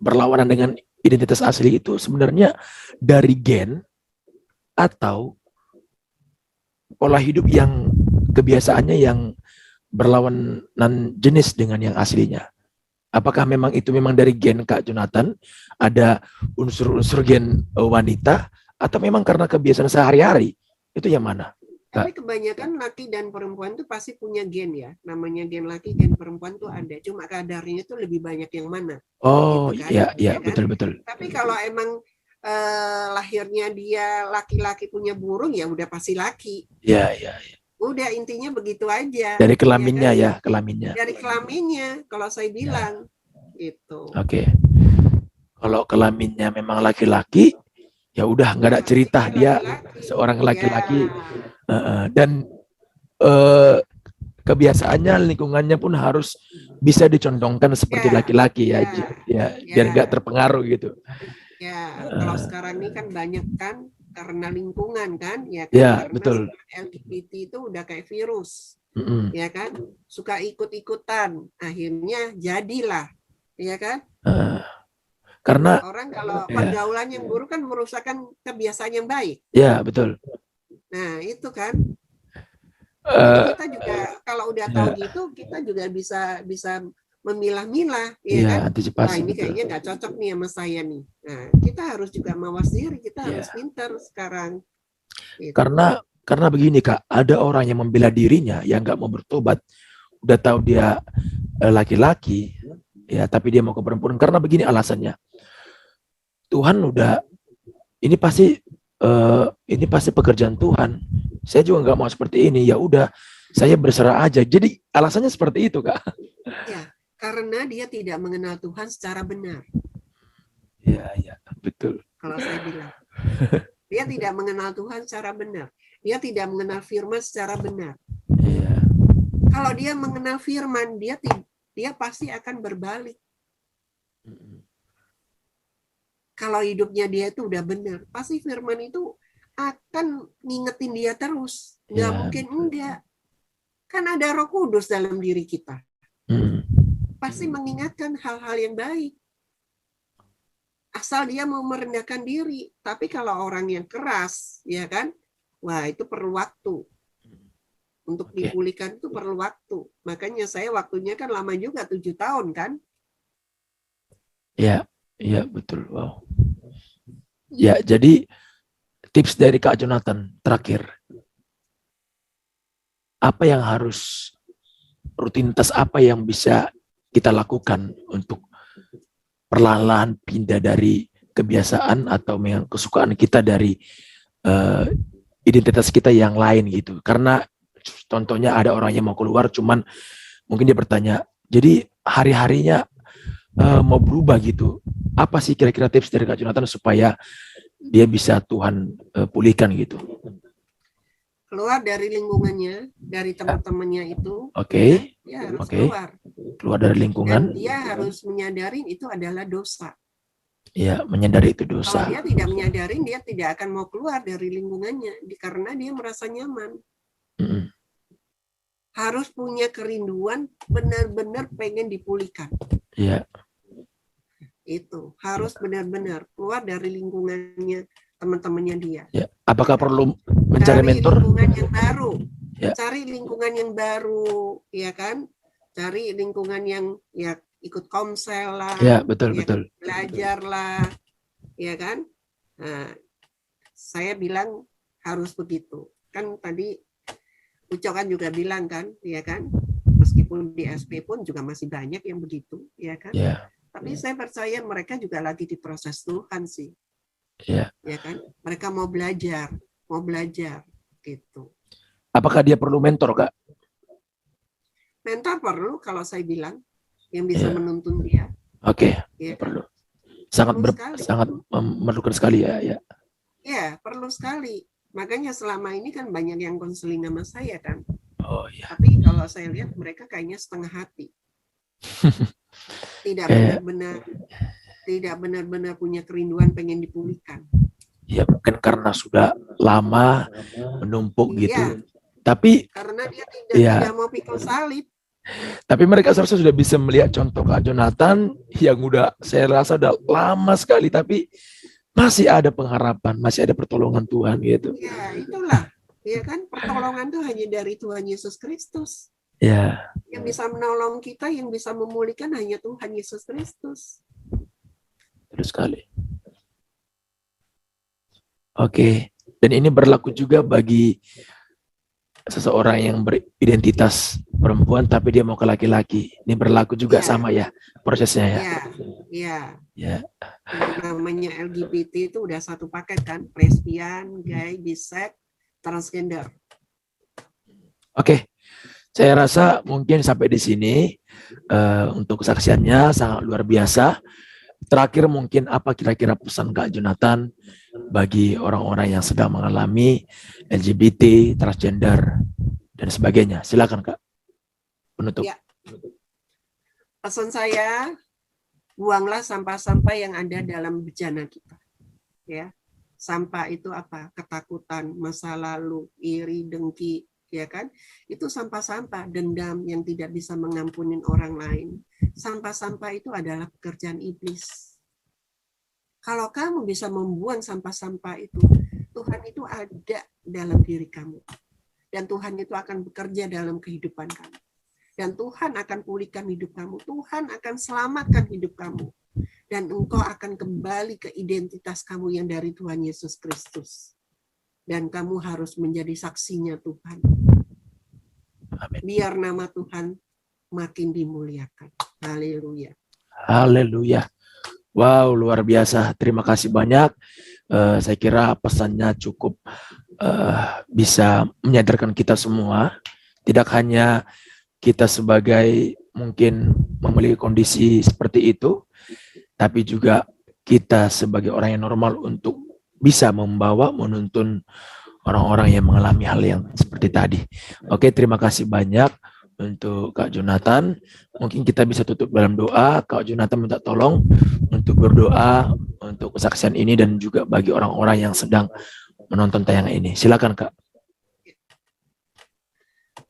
berlawanan dengan identitas asli itu sebenarnya dari gen atau pola hidup yang kebiasaannya yang berlawanan jenis dengan yang aslinya. Apakah memang itu memang dari gen Kak Jonathan, ada unsur-unsur gen wanita, atau memang karena kebiasaan sehari-hari? Itu yang mana?
Tapi kebanyakan laki dan perempuan itu pasti punya gen ya. Namanya gen laki, gen perempuan tuh ada. Cuma kadarnya itu lebih banyak yang mana.
Oh gitu kan? Iya,
ya kan?
betul.
Tapi kalau emang lahirnya dia laki-laki punya burung, ya udah pasti laki.
Iya.
Udah intinya begitu aja.
Dari kelaminnya ya, kelaminnya.
Dari kelaminnya, kalau saya bilang gitu.
Kalau kelaminnya memang laki-laki, ya udah nggak ada cerita, dia seorang laki-laki, dan kebiasaannya, lingkungannya pun harus bisa dicondongkan seperti laki-laki ya, biar nggak terpengaruh gitu.
Ya, kalau sekarang ini kan banyak kan karena lingkungan kan, ya kan,
ya,
karena
betul.
LGBT itu udah kayak virus, ya kan, suka ikut-ikutan, akhirnya jadilah, ya kan.
Karena
orang kalau pergaulan yang buruk kan merusakkan kebiasaan yang baik.
Ya, betul.
Nah, itu kan. Jadi kita juga kalau udah tahu gitu, kita juga bisa memilah-milah, ya kan?
Antisipasi.
Wah, ini kayaknya nggak cocok nih sama saya nih. Nah, kita harus juga mawas diri, kita harus pintar sekarang. Gitu.
Karena begini Kak, ada orang yang membela dirinya yang nggak mau bertobat, udah tahu dia laki-laki, ya, tapi dia mau ke perempuan. Karena begini alasannya, Tuhan udah, ini pasti pekerjaan Tuhan. Saya juga nggak mau seperti ini. Ya udah, saya berserah aja. Jadi alasannya seperti itu, Kak.
Ya, karena dia tidak mengenal Tuhan secara benar.
Ya, betul.
Kalau saya bilang, dia tidak mengenal Tuhan secara benar. Dia tidak mengenal firman secara benar.
Ya.
Kalau dia mengenal firman, dia pasti akan berbalik. Kalau hidupnya dia itu udah benar, pasti firman itu akan ngingetin dia terus. Nggak mungkin enggak. Kan ada Roh Kudus dalam diri kita. Pasti mengingatkan hal-hal yang baik. Asal dia mau merendahkan diri. Tapi kalau orang yang keras, ya kan, wah itu perlu waktu. Untuk dipulihkan itu perlu waktu. Makanya saya waktunya kan lama juga, 7 tahun kan.
Ya, betul. Wow. Ya, jadi tips dari Kak Jonathan terakhir. Apa yang harus, rutinitas apa yang bisa kita lakukan untuk perlahan-lahan pindah dari kebiasaan atau kesukaan kita dari identitas kita yang lain gitu. Karena contohnya ada orang yang mau keluar, cuman mungkin dia bertanya, jadi hari-harinya mau berubah gitu. Apa sih kira-kira tips dari Kak Jonathan supaya dia bisa Tuhan pulihkan gitu?
Keluar dari lingkungannya, dari teman-temannya itu.
Oke.
Dia harus keluar.
Keluar dari lingkungan.
Dan dia harus menyadari itu adalah dosa.
Ya, menyadari itu dosa.
Kalau dia tidak menyadari, dia tidak akan mau keluar dari lingkungannya karena dia merasa nyaman. Harus punya kerinduan, benar-benar pengen dipulihkan.
Iya.
Itu harus benar-benar keluar dari lingkungannya, teman-temannya dia.
Ya. Apakah perlu mencari mentor?
Lingkungan yang baru.
Ya.
Cari lingkungan yang baru, ya kan? Cari lingkungan yang ya ikut komsel lah.
Ya, betul.
Belajar lah, ya kan? Nah, saya bilang harus begitu. Kan tadi Uco kan juga bilang kan, ya kan? Meskipun di SP pun juga masih banyak yang begitu, ya kan?
Ya.
Tapi saya percaya mereka juga lagi diproses Tuhan sih.
Ya.
Ya kan? Mereka mau belajar gitu.
Apakah dia perlu mentor, Kak?
Mentor perlu kalau saya bilang yang bisa menuntun dia.
Oke.
Ya,
perlu. Sangat memerlukan sekali ya.
Ya, perlu sekali. Makanya selama ini kan banyak yang konseling sama saya kan.
Oh iya.
Tapi kalau saya lihat mereka kayaknya setengah hati. Tidak benar-benar punya kerinduan pengen dipulihkan.
Ya mungkin karena sudah lama menumpuk gitu. Tapi
karena dia tidak mau pikul salib.
Tapi mereka seharusnya sudah bisa melihat contoh Kak Jonathan yang udah saya rasa udah lama sekali, tapi masih ada pengharapan, masih ada pertolongan Tuhan gitu.
Ya itulah, ya kan, pertolongan itu hanya dari Tuhan Yesus Kristus.
Ya.
Yang bisa menolong kita, yang bisa memulihkan hanya Tuhan Yesus Kristus.
Terus sekali. Oke, dan ini berlaku juga bagi seseorang yang beridentitas perempuan tapi dia mau ke laki-laki. Ini berlaku juga sama ya prosesnya ya.
Iya. Namanya LGBT itu udah satu paket kan, lesbian, gay, bisex, transgender.
Oke. Saya rasa mungkin sampai di sini untuk kesaksiannya sangat luar biasa. terakhir mungkin apa kira-kira pesan Kak Jonathan bagi orang-orang yang sedang mengalami LGBT, transgender, dan sebagainya. Silakan Kak, penutup.
Ya. Pesan saya, buanglah sampah-sampah yang ada dalam bejana kita. Ya, sampah itu apa? Ketakutan, masa lalu, iri, dengki, ya kan? Itu sampah-sampah, dendam yang tidak bisa mengampuni orang lain. Sampah-sampah itu adalah pekerjaan iblis. Kalau kamu bisa membuang sampah-sampah itu, Tuhan itu ada dalam diri kamu. Dan Tuhan itu akan bekerja dalam kehidupan kamu. Dan Tuhan akan pulihkan hidup kamu. Tuhan akan selamatkan hidup kamu. Dan engkau akan kembali ke identitas kamu yang dari Tuhan Yesus Kristus. Dan kamu harus menjadi saksinya Tuhan. Amin. Biar nama Tuhan makin dimuliakan. Haleluya.
Haleluya. Wow, luar biasa. Terima kasih banyak. Saya kira pesannya cukup bisa menyadarkan kita semua. Tidak hanya kita sebagai mungkin memiliki kondisi seperti itu, tapi juga kita sebagai orang yang normal untuk bisa menuntun orang-orang yang mengalami hal yang seperti tadi. Oke, terima kasih banyak untuk Kak Jonathan. Mungkin kita bisa tutup dalam doa. Kak Jonathan minta tolong untuk berdoa untuk kesaksian ini dan juga bagi orang-orang yang sedang menonton tayangan ini. Silakan Kak.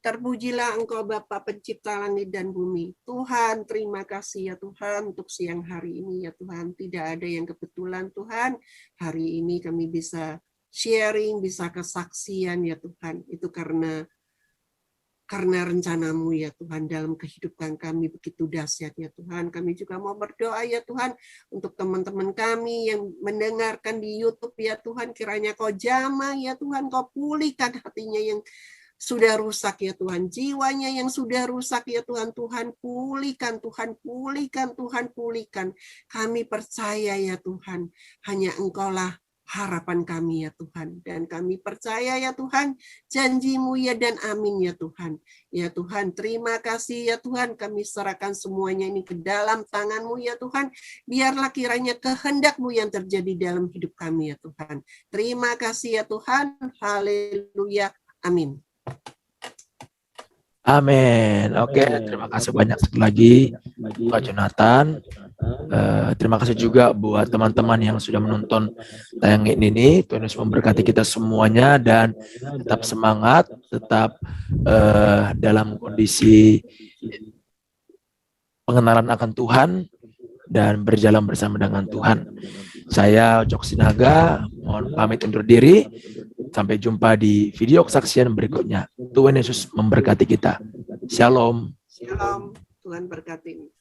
Terpujilah Engkau Bapa pencipta langit dan bumi. Tuhan, terima kasih ya Tuhan untuk siang hari ini ya Tuhan. Tidak ada yang kebetulan Tuhan. Hari ini kami bisa sharing, bisa kesaksian ya Tuhan. Itu karena rencanamu ya Tuhan dalam kehidupan kami begitu dahsyat ya Tuhan. Kami juga mau berdoa ya Tuhan untuk teman-teman kami yang mendengarkan di YouTube ya Tuhan. Kiranya Kau jamah ya Tuhan, Kau pulihkan hatinya yang sudah rusak ya Tuhan, jiwanya yang sudah rusak ya Tuhan. Tuhan pulihkan, Tuhan pulihkan, Tuhan pulihkan. Kami percaya ya Tuhan, hanya Engkaulah harapan kami ya Tuhan. Dan kami percaya ya Tuhan, janji-Mu ya dan amin ya Tuhan. Ya Tuhan, terima kasih ya Tuhan, kami serahkan semuanya ini ke dalam tangan-Mu ya Tuhan. Biarlah kiranya kehendak-Mu yang terjadi dalam hidup kami ya Tuhan. Terima kasih ya Tuhan, haleluya, amin.
Amin. Oke, terima kasih banyak sekali lagi Pak Jonathan. Terima kasih juga buat teman-teman yang sudah menonton tayangan ini. Tuhan Yesus memberkati kita semuanya dan tetap semangat, tetap dalam kondisi pengenalan akan Tuhan dan berjalan bersama dengan Tuhan. Saya Jok Sinaga, mohon pamit undur diri. Sampai jumpa di video kesaksian berikutnya. Tuhan Yesus memberkati kita. Shalom.
Shalom. Tuhan berkati.